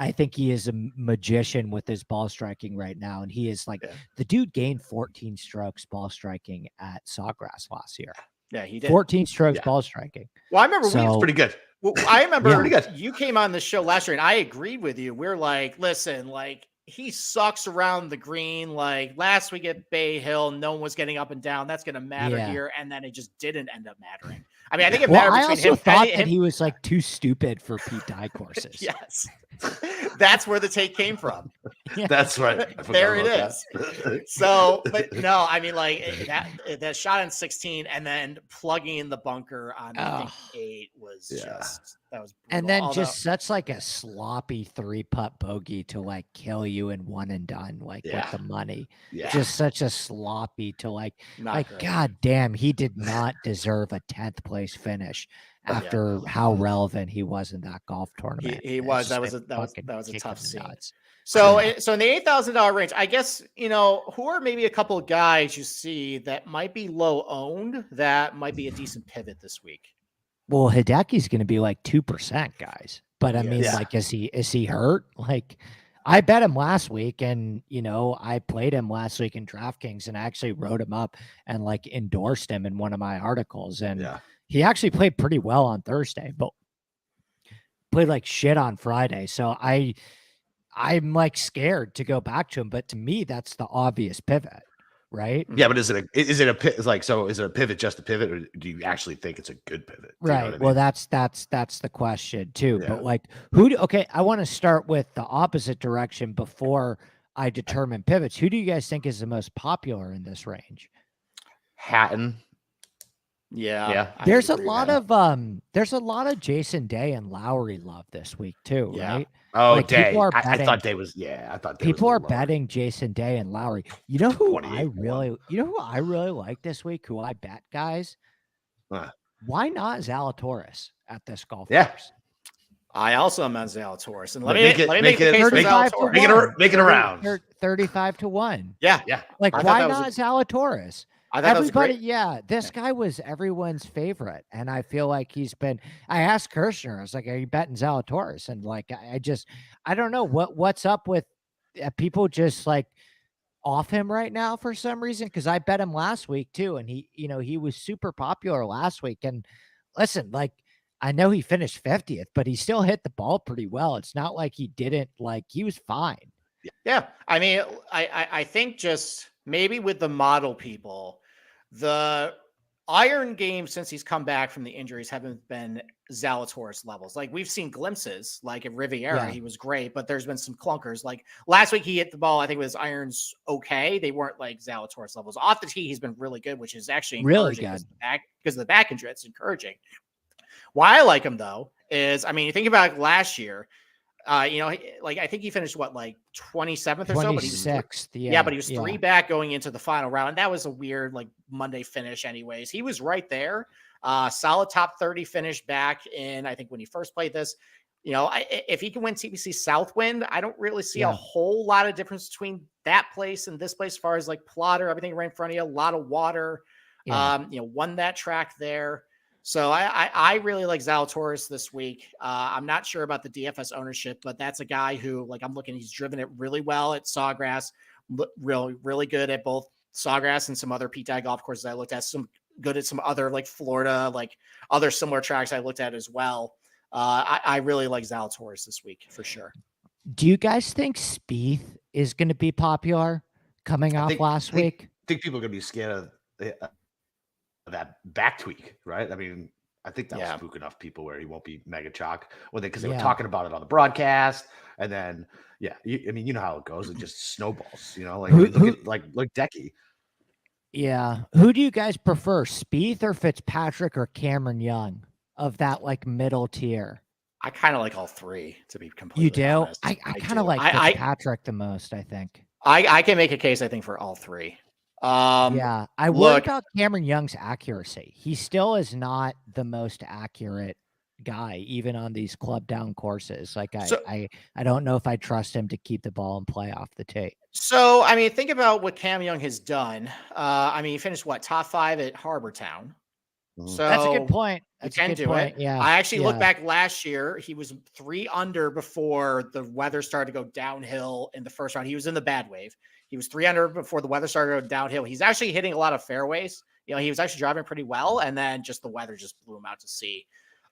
I think he is a magician with his ball striking right now. And he is like, the dude gained 14 strokes ball striking at Sawgrass last year. Yeah, he did. 14 strokes ball striking. Well, I remember it's pretty good. Well, I remember you came on the show last year and I agreed with you. We're like, listen, like he sucks around the green. Like last week at Bay Hill, no one was getting up and down. That's going to matter here. And then it just didn't end up mattering. I mean, I think it mattered between him. I also thought that he was like too stupid for Pete Dye courses. Yes. That's where the take came from. That's right. There it is. So, but no, I mean, like that shot in 16 and then plugging in the bunker on I think 8 was just That was And brutal. then Although, just such like a sloppy 3-putt bogey to like kill you in one and done, like with the money. Yeah. Just such a sloppy to like not great. God damn, he did not deserve a 10th place finish after how relevant he was in that golf tournament. He It's was. just That was a kick tough in the scene. nuts. So, so in the $8,000 range, I guess, you know, who are maybe a couple of guys you see that might be low owned that might be a decent pivot this week? Well, Hideki's going to be like 2%, guys. But I mean, Yes. like, is he hurt? Like, I bet him last week, and you know, I played him last week in DraftKings, and I actually wrote him up and like endorsed him in one of my articles. And he actually played pretty well on Thursday, but played like shit on Friday. So I'm like scared to go back to him. But to me, that's the obvious pivot, right? Yeah, but is it a pivot just a pivot, or do you actually think it's a good pivot? Do you know what I mean? Well, that's the question too. Yeah. But like, okay, I want to start with the opposite direction before I determine pivots. Who do you guys think is the most popular in this range? Hatton. Yeah. There's a lot of Jason Day and Lowry love this week too, right? Oh, like, Day. People are I betting, thought Day was. Yeah, I thought Day people was are betting Jason Day and Lowry. You know who I really like this week? Who I bet, guys? Why not Zalatoris at this golf course? I also am on Zalatoris, and let me make the case for Zalatoris. Make it around 35-1. Yeah. Like, why not Zalatoris? I thought Everybody, this guy was everyone's favorite, and I feel like he's been. I asked Kirshner, I was like, "Are you betting Zalatoris?" And like, I don't know what's up with people just like off him right now for some reason, because I bet him last week too, and he was super popular last week. And listen, like, I know he finished 50th, but he still hit the ball pretty well. It's not like he didn't. Like, he was fine. Yeah, I mean, I think just maybe with the model people, the iron game since he's come back from the injuries haven't been Zalatoris levels. Like, we've seen glimpses, like at Riviera, he was great, but there's been some clunkers. Like last week, he hit the ball, I think, with his irons okay. They weren't like Zalatoris levels. Off the tee, he's been really good, which is actually really good because of the back injury. It's encouraging. Why I like him though is, I mean, you think about last year. Like, I think he finished like 27th or so, but he was 26th. But he was 3 back going into the final round. And that was a weird like Monday finish anyways. He was right there. Solid top 30 finish back in, I think, when he first played this. You know, if he can win TPC Southwind, I don't really see a whole lot of difference between that place and this place as far as like plotter, everything right in front of you, a lot of water. Won that track there. So I really like Zalatoris this week. I'm not sure about the DFS ownership, but that's a guy who, like, I'm looking, he's driven it really well at Sawgrass, really good at both Sawgrass and some other PTI golf courses I looked at, some good at some other like Florida, like other similar tracks I looked at as well. I really like Zalatoris this week for sure. Do you guys think Spieth is going to be popular coming off last week? I think people are going to be scared of that back tweak, right? I mean, I think that will spook enough people where he won't be mega chalk because they were talking about it on the broadcast, and then I mean, you know how it goes; it just snowballs. You know, like like Decky. Yeah, who do you guys prefer, Spieth or Fitzpatrick or Cameron Young of that like middle tier? I kind of like all three, to be completely honest. I kind of like Fitzpatrick the most. I think I can make a case, I think, for all three. I worry about Cameron Young's accuracy. He still is not the most accurate guy, even on these club down courses. Like, I don't know if I trust him to keep the ball and play off the tee. So, I mean, think about what Cam Young has done. I mean, he finished top 5 at Harbour Town. So that's a good point. You can do it. Yeah. I actually look back last year. He was 3 under before the weather started to go downhill in the first round. He was in the bad wave. He was 3 under before the weather started to go downhill. He's actually hitting a lot of fairways. You know, he was actually driving pretty well, and then just the weather just blew him out to sea.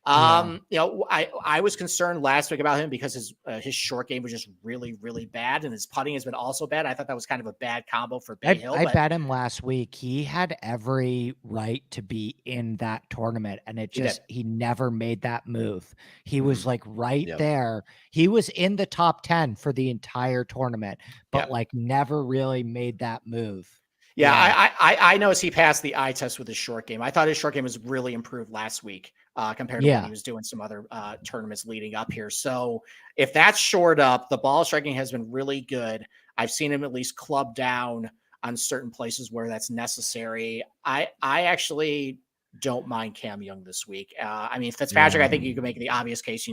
You know, I was concerned last week about him because his short game was just really, really bad, and his putting has been also bad. I thought that was kind of a bad combo for Bay Hill. I bet him last week. He had every right to be in that tournament, and he never made that move. He was like right there. He was in the top 10 for the entire tournament, but like never really made that move. Yeah, I noticed he passed the eye test with his short game. I thought his short game was really improved last week compared to when he was doing some other tournaments leading up here. So if that's shored up, the ball striking has been really good. I've seen him at least club down on certain places where that's necessary. I actually don't mind Cam Young this week. I mean, Fitzpatrick, I think you can make the obvious case,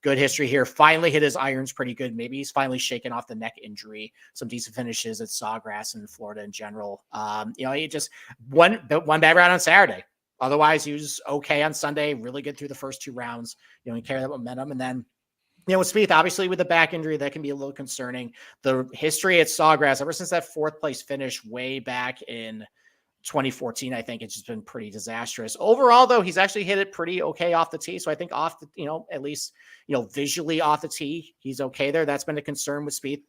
good history here. Finally hit his irons pretty good. Maybe he's finally shaken off the neck injury, some decent finishes at Sawgrass and Florida in general. He just one bad round on Saturday. Otherwise, he was okay on Sunday, really good through the first 2 rounds, he carried that momentum. And then, with Spieth, obviously with the back injury, that can be a little concerning. The history at Sawgrass, ever since that 4th place finish way back in 2014, I think it's just been pretty disastrous. Overall, though, he's actually hit it pretty okay off the tee. So I think off the, at least, visually off the tee, he's okay there. That's been a concern with Spieth,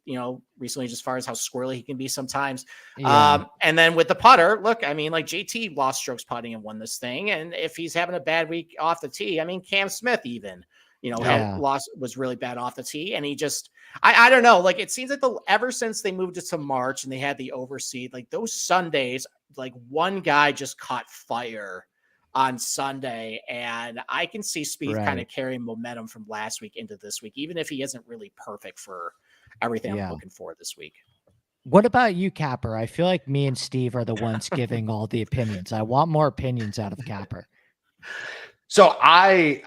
recently, just as far as how squirrely he can be sometimes. Yeah. And then with the putter, look, I mean, like JT lost strokes putting and won this thing. And if he's having a bad week off the tee, I mean, Cam Smith even, was really bad off the tee. And he just, I don't know, like it seems like ever since they moved it to March and they had the overseed, like those Sundays, like one guy just caught fire on Sunday, and I can see Spieth kind of carrying momentum from last week into this week, even if he isn't really perfect for everything I'm looking for this week. What about you, Capper? I feel like me and Steve are the ones giving all the opinions. I want more opinions out of Capper. So I'm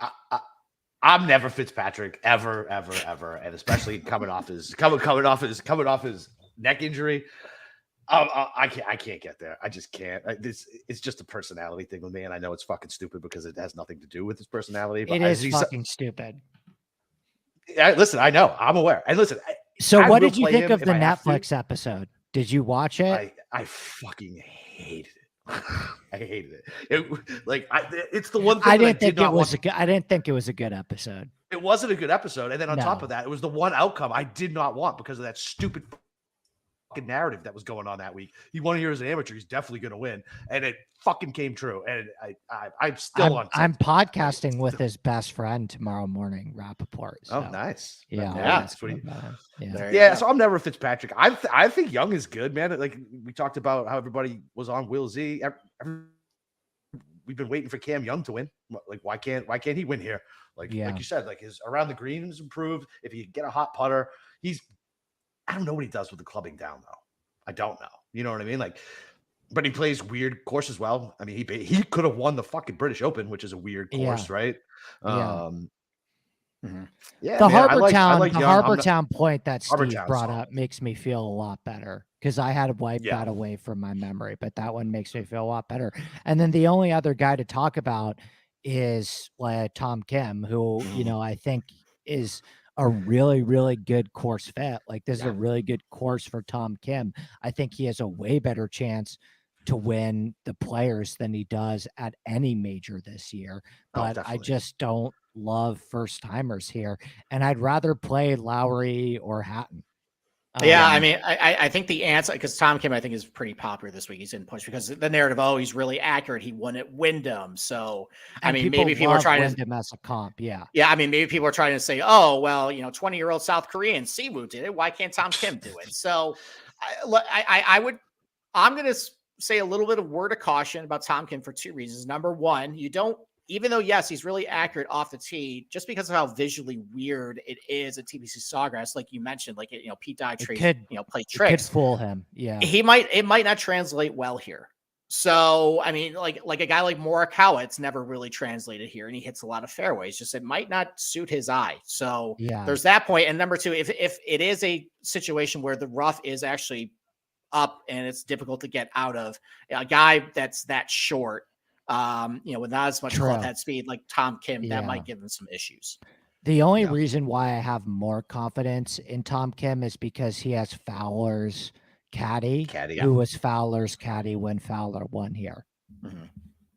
never Fitzpatrick ever, and especially coming off his neck injury. I can't get there. I just can't. It's just a personality thing with me, and I know it's fucking stupid because it has nothing to do with his personality. But it is fucking stupid. Listen, I know. I'm aware. And listen. So what did you think of the Netflix episode? Did you watch it? I fucking hated it. I hated it. It's the one thing I didn't think it was a good episode. It wasn't a good episode. And then on top of that, it was the one outcome I did not want because of that stupid narrative that was going on that week. He won here as an amateur. He's definitely going to win. And it fucking came true. And I'm still I'm podcasting with his best friend tomorrow morning, Rappaport. So. Oh, nice. Yeah. That's what so I'm never Fitzpatrick. I think Young is good, man. Like we talked about how everybody was on Will Z. We've been waiting for Cam Young to win. Like, why can't he win here? Like you said, like his around the green is improved. If he get a hot putter, I don't know what he does with the clubbing down, though. I don't know. You know what I mean? Like, but he plays weird course as well. I mean, he could have won the fucking British Open, which is a weird course, right? The Harbor Town point that Steve brought up makes me feel a lot better because I had to wipe that away from my memory, but that one makes me feel a lot better. And then the only other guy to talk about is Tom Kim, who, I think is a really, really good course fit. Like this is a really good course for Tom Kim. I think he has a way better chance to win the Players than he does at any major this year. But I just don't love first timers here. And I'd rather play Lowry or Hatton. I mean, I think the answer, because Tom Kim, I think, is pretty popular this week. He's in push because the narrative, he's really accurate. He won at Wyndham. So, I mean, maybe people are trying Wyndham as a comp. Yeah. Yeah. I mean, maybe people are trying to say, 20-year-old South Korean Siwoo did it. Why can't Tom Kim do it? So I'm going to say a little bit of word of caution about Tom Kim for 2 reasons. Number one, even though, yes, he's really accurate off the tee, just because of how visually weird it is at TPC Sawgrass, like you mentioned, like, Pete Dye play tricks. It could fool him. Yeah. It might not translate well here. So, I mean, like a guy like Morikawa, it's never really translated here, and he hits a lot of fairways. Just it might not suit his eye. So there's that point. And number two, if it is a situation where the rough is actually up and it's difficult to get out of, a guy that's that short, with not as much club head speed like Tom Kim, that might give him some issues. The only reason why I have more confidence in Tom Kim is because he has Fowler's caddy who was Fowler's caddy when Fowler won here. Mm-hmm.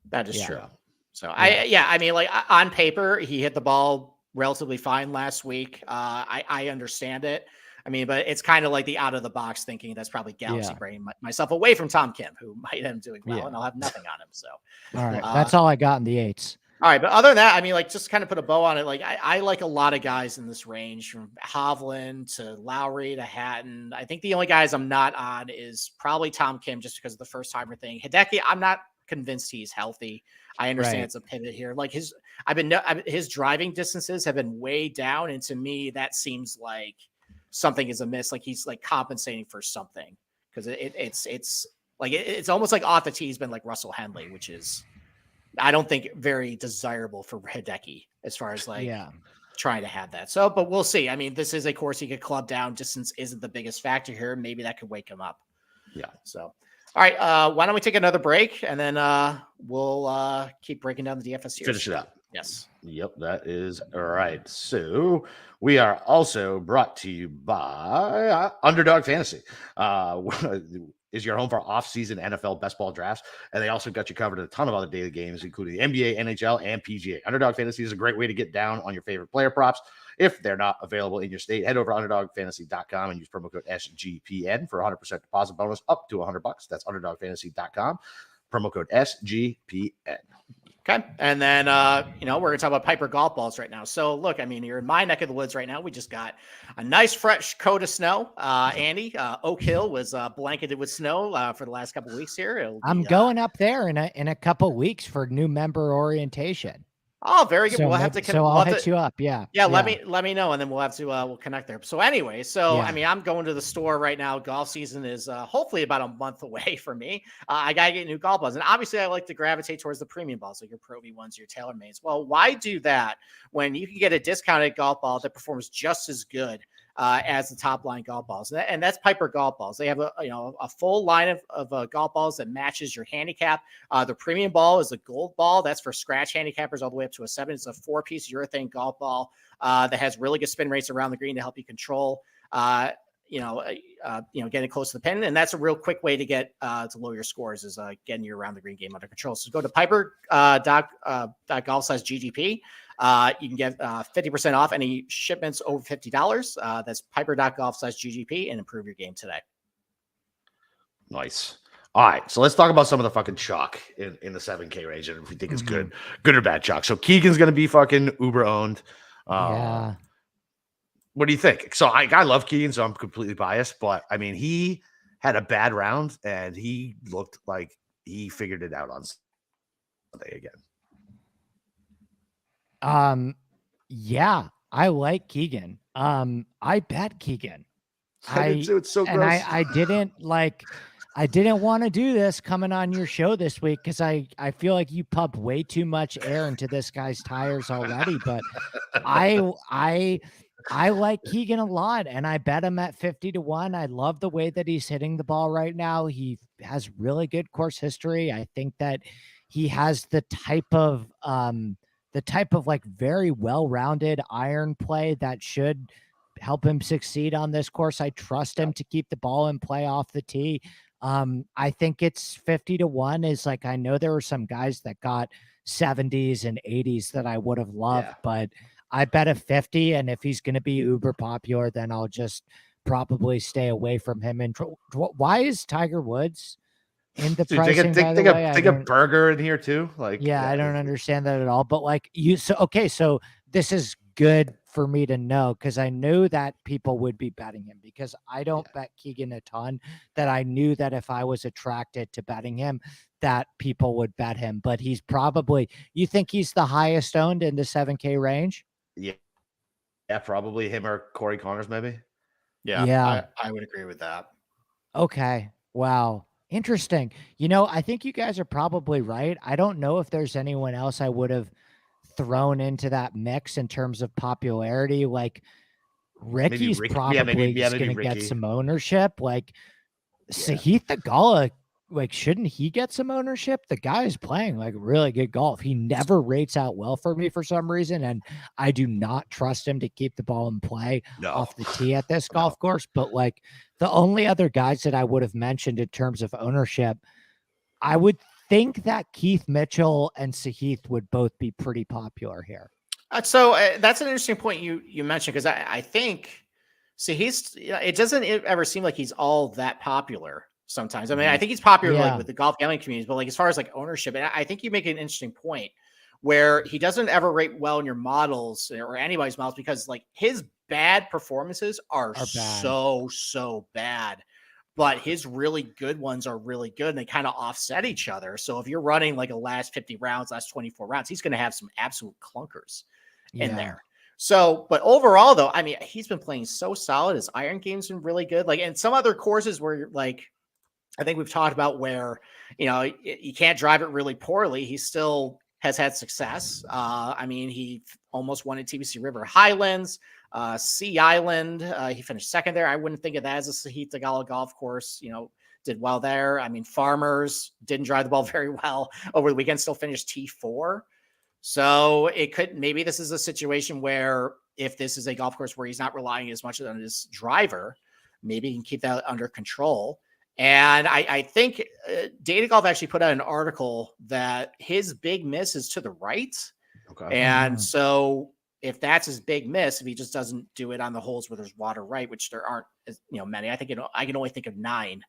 That is true. So I mean, like on paper, he hit the ball relatively fine last week. I understand it. I mean, but it's kind of like the out of the box thinking. That's probably galaxy brain myself away from Tom Kim, who might end up doing well, and I'll have nothing on him. So, all right, that's all I got in the eights. All right, but other than that, I mean, like, just kind of put a bow on it. Like, I like a lot of guys in this range, from Hovland to Lowry to Hatton. I think the only guys I'm not on is probably Tom Kim, just because of the first timer thing. Hideki, I'm not convinced he's healthy. I understand Right. it's a pivot here. Like his driving distances have been way down, and to me, that seems like something is amiss. Like he's like compensating for something, because it's almost like off the tee. He's been like Russell Henley, which is, I don't think, very desirable for Hideki as far as like trying to have that. So, but we'll see. I mean, this is a course he could club down. Distance isn't the biggest factor here. Maybe that could wake him up. Yeah. So, all right. Why don't we take another break, and then we'll keep breaking down the DFS here. Finish it up. Yes. Yep, that is all right. So we are also brought to you by Underdog Fantasy. Is your home for off-season NFL best ball drafts, and they also got you covered in a ton of other daily games, including NBA, NHL, and PGA. Underdog Fantasy is a great way to get down on your favorite player props. If they're not available in your state, head over to underdogfantasy.com and use promo code SGPN for 100% deposit bonus up to $100. That's underdogfantasy.com, promo code SGPN. Okay. And then, we're going to talk about Piper golf balls right now. So look, I mean, you're in my neck of the woods right now. We just got a nice fresh coat of snow. Andy, Oak Hill was blanketed with snow for the last couple of weeks here. I'm going up there in a couple weeks for new member orientation. Oh, very good. So we'll have to. So I'll hit you up. Yeah. Yeah. Let me know, and then we'll have to we'll connect there. So anyway, I mean, I'm going to the store right now. Golf season is hopefully about a month away for me. I gotta get new golf balls, and obviously, I like to gravitate towards the premium balls, like your Pro V1s, your TaylorMades. Well, why do that when you can get a discounted golf ball that performs just as good as the top line golf balls? And that's Piper golf balls. They have a full line of golf balls that matches your handicap. The premium ball is a gold ball. That's for scratch handicappers all the way up to a 7. It's a 4-piece urethane golf ball that has really good spin rates around the green to help you control getting close to the pin. And that's a real quick way to get to lower your scores, is getting your around the green game under control. So go to Piper golf/GGP. You can get 50% off any shipments over $50. That's Piper.golf/GGP, and improve your game today. Nice. All right, so let's talk about some of the fucking chalk in the 7K range, and if we think it's good or bad chalk. So Keegan's going to be fucking Uber owned. Yeah. What do you think? So I love Keegan, so I'm completely biased, but I mean, he had a bad round, and he looked like he figured it out on Sunday again. Yeah, I like Keegan. I bet Keegan. It's so gross. And I didn't want to do this coming on your show this week, because I feel like you pumped way too much air into this guy's tires already. But I like Keegan a lot, and I bet him at 50-1. I love the way that he's hitting the ball right now. He has really good course history. I think that he has the type of like very well-rounded iron play that should help him succeed on this course. I trust him to keep the ball in play off the tee. I think it's 50-1 is like, I know there were some guys that got 70s and 80s that I would have loved, but I bet a 50. And if he's going to be uber popular, then I'll just probably stay away from him. And why is Tiger Woods in the pricing? Take a burger in here too. Like, I don't understand that at all. But like so this is good for me to know, because I knew that people would be betting him, because I don't bet Keegan a ton, that I knew that if I was attracted to betting him, that people would bet him. But he's probably, you think he's the highest owned in the 7K range? Yeah, probably him or Corey Connors, maybe. Yeah. I would agree with that. Okay. Wow. Interesting. I think you guys are probably right. I don't know if there's anyone else I would have thrown into that mix in terms of popularity. Like Ricky's probably going to get some ownership. Like Sahith Theegala, like, shouldn't he get some ownership? The guy is playing like really good golf. He never rates out well for me for some reason, and I do not trust him to keep the ball in play off the tee at this golf course. But like the only other guys that I would have mentioned in terms of ownership, I would think that Keith Mitchell and Sahith would both be pretty popular here. So that's an interesting point you mentioned, because I think Sahith, it doesn't ever seem like he's all that popular sometimes. I mean, I think he's popular like with the golf gambling communities, but like as far as like ownership, and I think you make an interesting point where he doesn't ever rate well in your models or anybody's models because like his bad performances are bad. so bad. But his really good ones are really good and they kind of offset each other. So if you're running like a last 50 rounds, last 24 rounds, he's going to have some absolute clunkers in there. So, but overall though, I mean, he's been playing so solid. His iron game's been really good. Like, and some other courses where like, I think we've talked about where, you know, you can't drive it really poorly. He still has had success. I mean, he almost won at TBC River Highlands. Sea Island, he finished second there. I wouldn't think of that as a Sahith Tagala golf course, you know, did well there. I mean, Farmers didn't drive the ball very well over the weekend, still finished T4. So it could, maybe this is a situation where if this is a golf course where he's not relying as much on his driver, maybe he can keep that under control. And I think Data Golf actually put out an article that his big miss is to the right. Okay. And so if that's his big miss, if he just doesn't do it on the holes where there's water right, which there aren't, you know, many, I think, I can only think of 9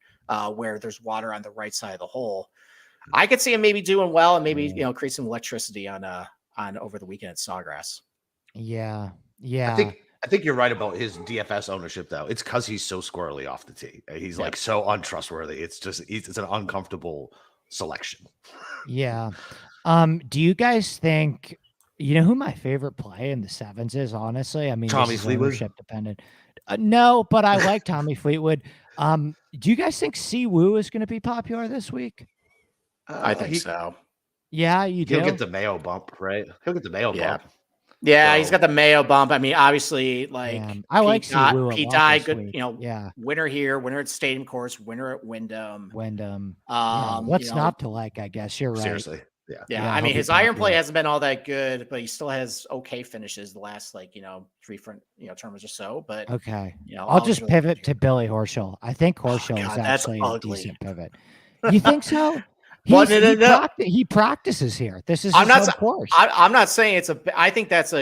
where there's water on the right side of the hole. I could see him maybe doing well and maybe, you know, create some electricity on over the weekend at Sawgrass. Yeah. I think you're right about his DFS ownership, though. It's because he's so squirrely off the tee. He's like so untrustworthy. It's just it's an uncomfortable selection. Yeah. Do you guys think, you know, who my favorite play in the 7s is? Honestly, I mean, Tommy Fleetwood, ownership dependent. No, but I like Tommy Fleetwood. Do you guys think Siwoo is going to be popular this week? I think so. Yeah, you do. He'll get the Mayo bump, right? He'll get the Mayo bump. Yeah, So, he's got the Mayo bump. I mean, obviously, like I like Siwoo Pete a lot Dye, this good, week. you know, winner here, winner at Stadium Course, winner at Wyndham. What's not to like? I guess you're right. Seriously, yeah. I mean, his iron play hasn't been all that good, but he still has okay finishes the last 3 tournaments or so. But okay, you know, I'll just pivot to Billy Horschel. I think Horschel is actually a decent pivot. You think so? He practices here. This is his home course. I'm not saying it's a. I think that's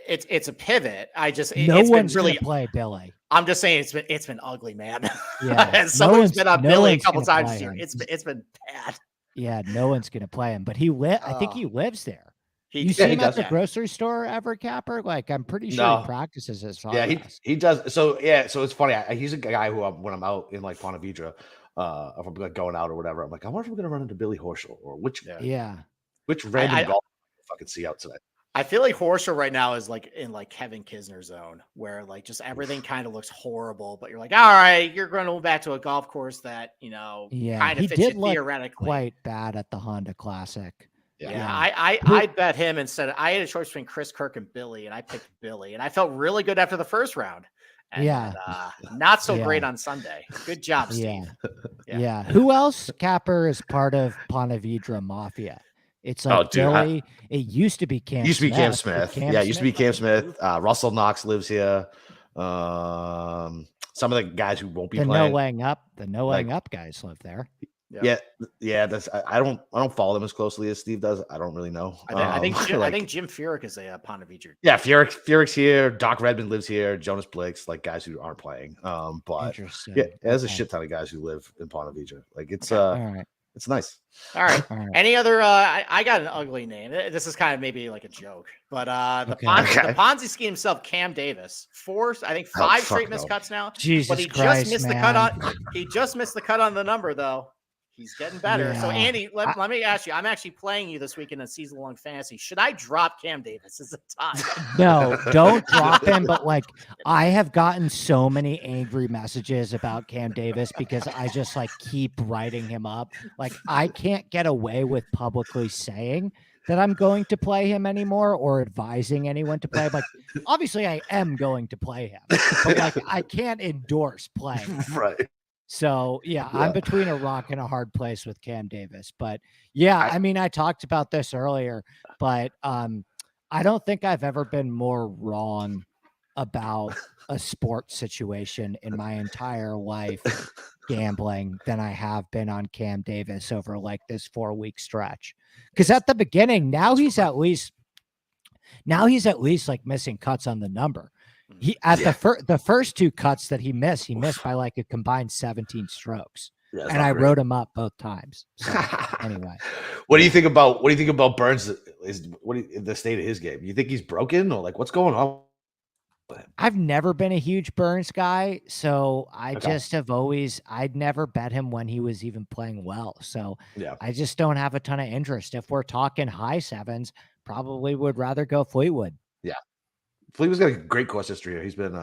it's a pivot. I just no one's really play Billy. I'm just saying it's been ugly, man. Yeah, someone's been on Billy a couple times this year. It's been bad. Yeah, no one's gonna play him, but I think he lives there. You see him at the grocery store ever, Capper? Like, I'm pretty sure he practices his father. Yeah, he does. So it's funny. He's a guy who when I'm out in like Ponte Vedra, if I'm like going out or whatever, I'm like, I wonder if we're gonna run into Billy Horschel or which random golf I fucking see out today. I feel like Horschel right now is like in like Kevin Kisner zone where like just everything kind of looks horrible, but you're like, all right, you're going to move back to a golf course that, you know, kind of fits you theoretically. Quite bad at the Honda Classic. Yeah. I bet him instead. I had a choice between Chris Kirk and Billy, and I picked Billy, and I felt really good after the first round. And, not so great on Sunday. Good job, Steve. Yeah. Who else, Capper, is part of Ponte Vedra Mafia? It's like Billy. It used to be Cam. Used to be Cam Smith. It used to be Cam Smith. Russell Knox lives here. Some of the guys who won't be playing. The no laying up guys live there. Yeah. That's I don't follow them as closely as Steve does. I don't really know. I think Jim Furyk is a Ponte Vedra. Yeah, Furyk's here. Doc Redmond lives here. Jonas Blake's like guys who aren't playing. But there's a shit ton of guys who live in Ponte Vedra. Like it's all right. It's nice. All right. Any other? I got an ugly name. This is kind of maybe like a joke, but the Ponzi scheme himself, Cam Davis, 5 straight missed cuts now. Jesus but he Christ, just missed the cut on. He just missed the cut on the number though. He's getting better. So Andy, let me ask you. I'm actually playing you this week in a season-long fantasy. Should I drop Cam Davis as a tie? No, don't drop him. But like, I have gotten so many angry messages about Cam Davis because I just like keep writing him up. Like, I can't get away with publicly saying that I'm going to play him anymore or advising anyone to play him. Like, obviously, I am going to play him, but like, I can't endorse playing him. Right. So, I'm between a rock and a hard place with Cam Davis. But, I mean, I talked about this earlier, but I don't think I've ever been more wrong about a sports situation in my entire life gambling than I have been on Cam Davis over like this 4-week stretch. Because at the beginning, now he's at least like missing cuts on the number. The first 2 cuts that he missed by like a combined 17 strokes. Yeah, it's and not I great. wrote him up both times. So anyway, What do you think about Burns? The state of his game? You think he's broken, or like what's going on with him? I've never been a huge Burns guy, so I Okay. just have always I'd never bet him when he was even playing well. So Yeah, I just don't have a ton of interest. If we're talking high sevens, probably would rather go Fleetwood. yeah. Fleetwood's got a great course history here. He's been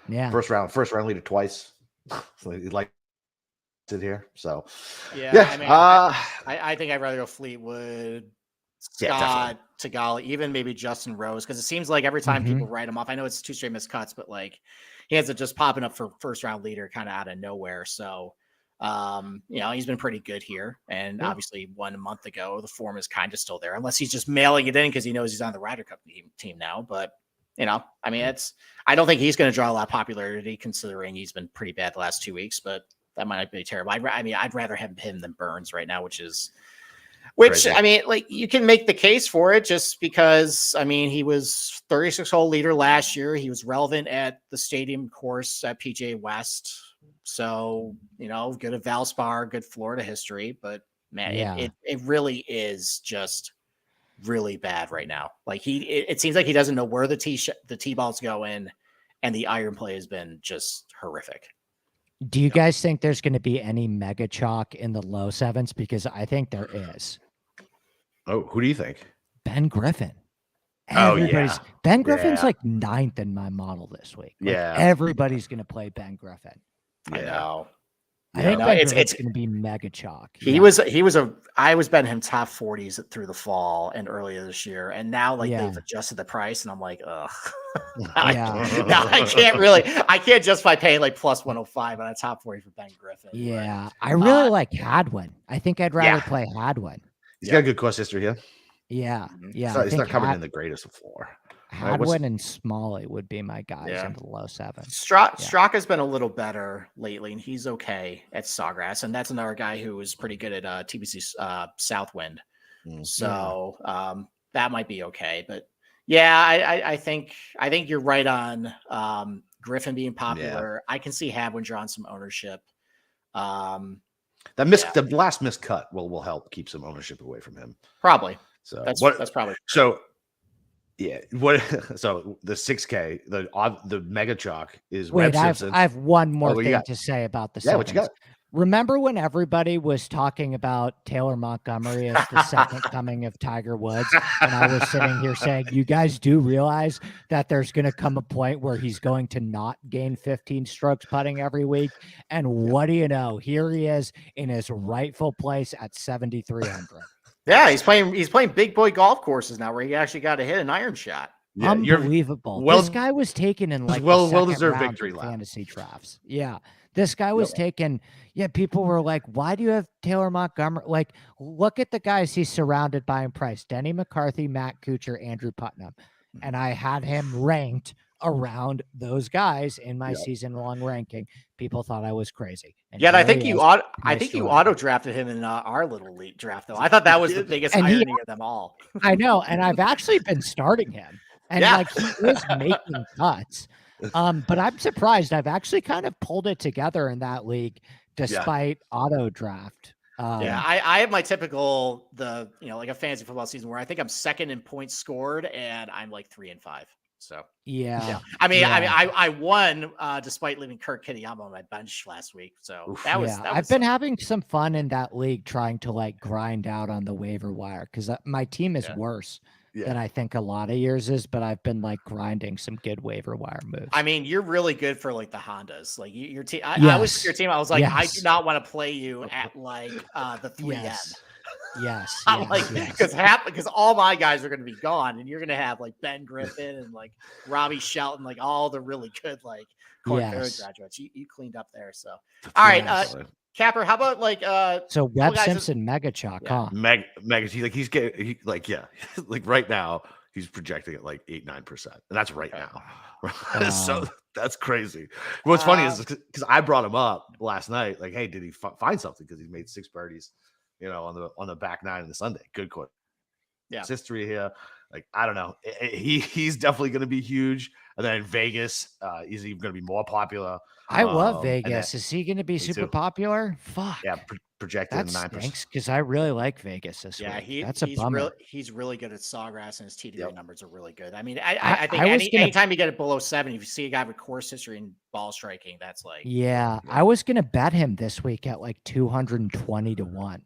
Yeah. first round leader twice. So he likes it here. So Yeah, I mean, I think I'd rather go Fleetwood, Yeah, Scott, Tagali, even maybe Justin Rose, because it seems like every time Mhm. people write him off, I know it's 2 straight missed cuts, but like he ends up just popping up for first round leader kind of out of nowhere. So, he's been pretty good here, and Yeah. obviously 1 month ago, the form is kind of still there, unless he's just mailing it in because he knows he's on the Ryder Cup team now. But I mean, I don't think he's going to draw a lot of popularity considering he's been pretty bad the last 2 weeks, but that might not be terrible. I'd rather have him than Burns right now, which Crazy. I mean, like you can make the case for it just because, I mean, he was 36 hole leader last year. He was relevant at the stadium course at PGA West. So, good at Valspar, good Florida history, but man, Yeah. it really is just really bad right now. Like it seems like he doesn't know where the tee balls go in, and the iron play has been just horrific. Do you guys think there's going to be any mega chalk in the low sevens? Because I think there is. Oh, who do you think? Ben Griffin. Oh, yeah. Ben Griffin's Yeah. like 9th in my model this week. Like, Yeah. everybody's going to play Ben Griffin. I know. I think no, Ben it's- Griffin's going to be mega chalk. I was betting him top 40s through the fall and earlier this year, and now Yeah. they've adjusted the price, and I'm like, ugh. Yeah. Now I can't justify paying like plus 105 on a top 40 for Ben Griffin. but- Yeah. I really like Hadwin. I think I'd rather play Hadwin. He's got a good course history here. Yeah. Mhm. Yeah. He's not coming in the greatest of floor. Hadwin and Smalley would be my guys Yeah. into the low sevens. Straka's been a little better lately, and he's okay at Sawgrass, and that's another guy who was pretty good at TBC Southwind. So that might be okay, but yeah, I think you're right on Griffin being popular. I can see Hadwin drawing some ownership. The last missed cut will help keep some ownership away from him. Probably. So That's probably so. Yeah. What? So the 6K, the mega chalk is Wait, Webb Simpson. I have one more what you thing got? to say about the Yeah, what you sevens. got? Remember when everybody was talking about Taylor Montgomery as the second coming of Tiger Woods? And I was sitting here saying, you guys do realize that there's going to come a point where he's going to not gain 15 strokes putting every week. And what do you know? Here he is in his rightful place at 7,300. Yeah, he's playing big boy golf courses now where he actually got to hit an iron shot. Yeah, Unbelievable. This guy was taken in like well-deserved victory of lap. fantasy drafts. Yeah. This guy was taken. Yeah. People were like, why do you have Taylor Montgomery? Like, look at the guys he's surrounded by in price. Denny McCarthy, Matt Kuchar, Andrew Putnam. And I had him ranked around those guys in my season-long ranking. People thought I was crazy. And Yeah, I think you auto drafted him in our little league draft though. I thought that was the biggest irony of them all. I know, and I've actually been starting him, and like he is making cuts. But I'm surprised. I've actually kind of pulled it together in that league despite auto draft. I have my typical like a fantasy football season where I think I'm second in points scored and I'm like 3 and 5. So I won despite leaving Kirk Kitayama on my bench last week. So I've been having some fun in that league trying to like grind out on the waiver wire because my team is worse than I think a lot of yours is, but I've been like grinding some good waiver wire moves. I mean, you're really good for like the Hondas. Like your team, I was your team. I was like, I do not want to play you at like the 3N. Yes. I'm like, because all my guys are going to be gone, and you're going to have like Ben Griffin and like Robbie Shelton, like all the really good like Corn Ferry graduates. You cleaned up there. So all right, Capper, how about like so Webb Simpson mega chalk, huh? Mega he's getting like right now he's projecting at like 8-9%, and that's right now. So that's crazy. What's funny is because I brought him up last night, like, hey, did he find something? Because he's made 6 birdies. On the back 9 of the Sunday. Good court. Yeah. History here. Like, I don't know. He's definitely going to be huge. And then in Vegas, he's even going to be more popular. I love and then- Vegas. Is he going to be Me super too. popular? Fuck. Yeah, projected That 9%. stinks because I really like Vegas this Yeah, week. That's a he's bummer. he's really good at Sawgrass, and his TDA Yep. numbers are really good. I mean, I I think was gonna- anytime you get it below 7, if you see a guy with course history and ball striking, that's like Yeah, I was gonna bet him this week at like 220 to 1.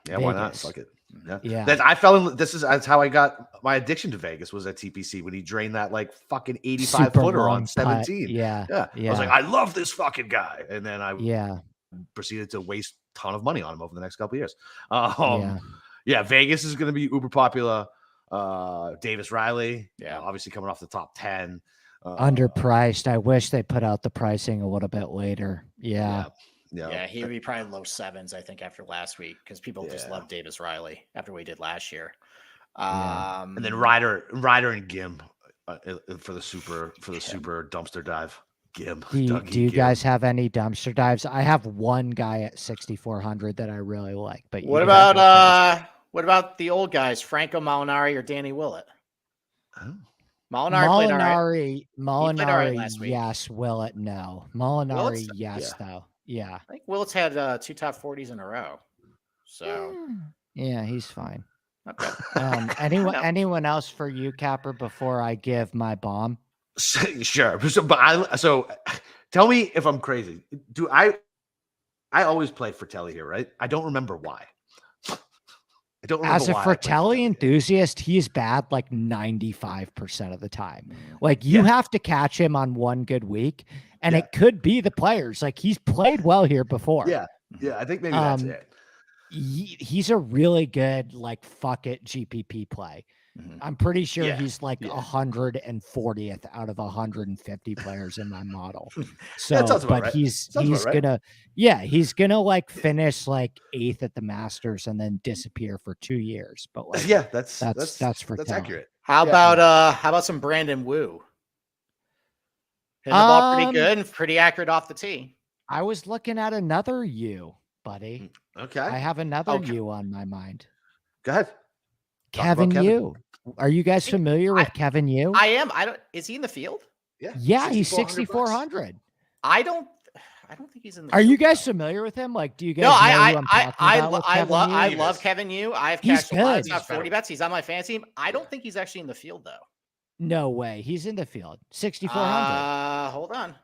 Yeah, why not? Vegas. Fuck it. Yeah. Yeah. That's how I got my addiction to Vegas was at TPC when he drained that like fucking 85 Super footer long on putt. 17. Yeah. I was like, I love this fucking guy. And then I Yeah. proceeded to waste a ton of money on him over the next couple of years. Yeah. Vegas is going to be uber popular. Davis Riley, Yeah. obviously coming off the top 10. Underpriced. I wish they put out the pricing a little bit later. Yeah. Yeah, he would be probably low 7s, I think, after last week because people just love Davis Riley after what he did last year. And then Ryder and Gim for the super dumpster dive. Gim. Do you Gim. guys have any dumpster dives? I have one guy at 6,400 that I really like. But what about the old guys, Franco Molinari or Danny Willett? Oh. Molinari played all right. Molinari, last week. yes. Willett, no. Molinari, Willett's- yes, though. Yeah. I think Willett's had 2 top 40s in a row. So Yeah, he's fine. okay. Anyone else for you, Capper, before I give my bomb? Sure. So tell me if I'm crazy. I always play Fratelli here, right? I don't remember why. I don't remember As a why I played Fratelli enthusiast, he's bad like 95% of the time. Like you have to catch him on one good week, and it could be the players. Like he's played well here before. Yeah. I think maybe that's it. He's a really good like fuck it GPP play. I'm pretty sure he's like 140th out of 150 players in my model. So, but right. he's right. gonna like finish like 8th at the Masters and then disappear for 2 years. But like, that's for that's accurate. How about some Brandon Wu? Hitting the ball pretty good and pretty accurate off the tee. I was looking at another you, buddy. Okay. I have another you on my mind. Go ahead. Kevin Yu. Are you guys familiar with Kevin Yu? I am. Is he in the field? Yeah, he's 6,400. I don't think he's in the Are field. you guys familiar with him? Like, do you guys No, know who I'm talking about with Kevin Yu? I love Kevin Yu. I have He's cashed a lot of good. top 40 bets. He's on my fantasy team. I don't think he's actually in the field though. No way. He's in the field. 6,400. Hold on.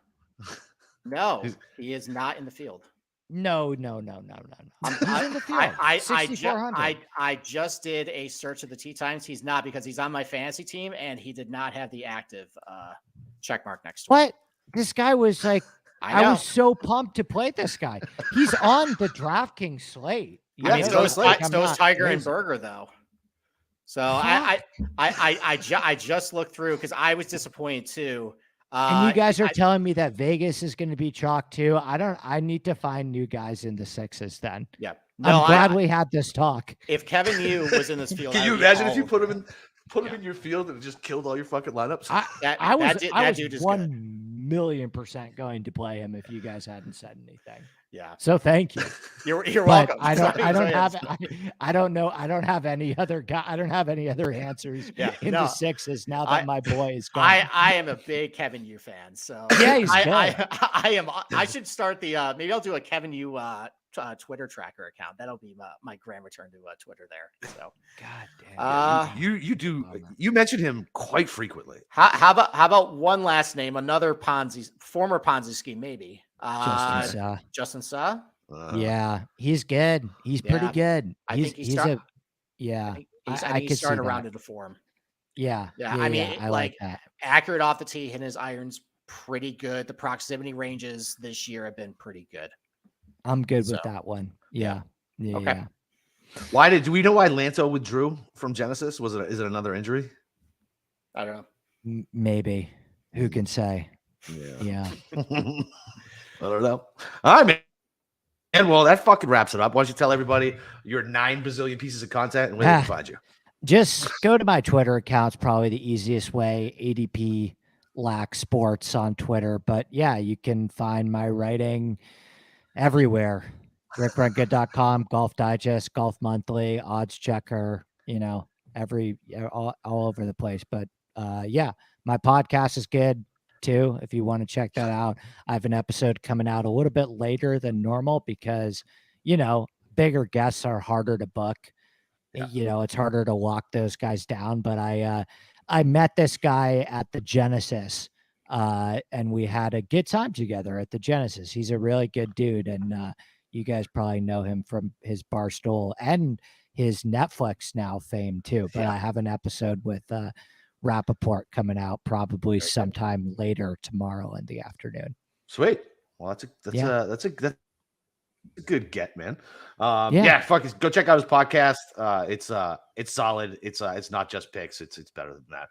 No, he is not in the field. No. He's in the field. 6,400. I just did a search of the tee times. He's not because he's on my fantasy team and he did not have the active check mark next to him. What? This guy was like, I was so pumped to play this guy. He's on the DraftKings slate. I mean, so is Tiger and Berger though. So I just looked through because I was disappointed too. And you guys are telling me that Vegas is going to be chalk too. I need to find new guys in the 6s then. Yeah. No, I'm glad we had this talk. If Kevin Yu was in this field, can you imagine if you put him in your field and it just killed all your fucking lineups? I was 1,000,000% going to play him if you guys hadn't said anything. Yeah. So thank you. You're welcome. I don't know. I don't have any other answers in the 6s now that my boy is gone. I am a big Kevin Yu fan. So yeah, he's good. I am. I should start maybe I'll do a Kevin Yu Twitter tracker account. That'll be my grand return to Twitter there. So God damn. You mentioned him quite frequently. How about one last name? Another former Ponzi scheme, maybe. Justin Suh. Yeah, he's good. He's pretty good. I think he's starting around into form. Yeah. I mean, I like that. Accurate off the tee, hitting his irons pretty good. The proximity ranges this year have been pretty good. I'm good with that one. Yeah. Okay. Yeah. Do we know why Lanto withdrew from Genesis? Is it another injury? I don't know. Maybe. Who can say? Yeah. I don't know. All right, man. And well, that fucking wraps it up. Why don't you tell everybody your 9 bazillion pieces of content and where they can find you? Just go to my Twitter account. It's probably the easiest way. ADP Lack Sports on Twitter. But yeah, you can find my writing everywhere. RickRungood.com, Golf Digest, Golf Monthly, Odds Checker, all over the place. But yeah, my podcast is good too. If you want to check that out, I have an episode coming out a little bit later than normal because, bigger guests are harder to book. Yeah. It's harder to lock those guys down. But I met this guy at the Genesis, and we had a good time together at the Genesis. He's a really good dude, and you guys probably know him from his Barstool and his Netflix now fame too. But I have an episode with Rappaport coming out probably sometime later tomorrow in the afternoon. Sweet. Well, that's a good get, man. Fuck it. Go check out his podcast. It's solid. It's not just picks. It's better than that.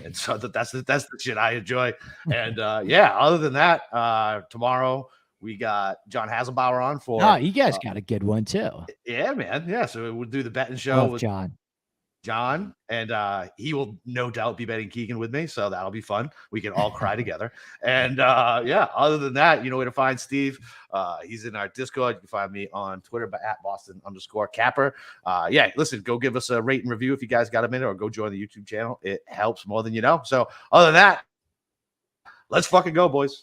And so that's the shit I enjoy. And other than that, tomorrow we got John Haselbauer on for. Oh, you guys got a good one too. Yeah, man. Yeah. So we'll do the betting show with John, and he will no doubt be betting Keegan with me, so that'll be fun. We can all cry together. And other than that, you know where to find Steve. He's in our Discord. You can find me on Twitter at Boston_Capper. Listen, go give us a rate and review if you guys got a minute, or go join the YouTube channel. It helps more than you know. So other than that, let's fucking go, boys.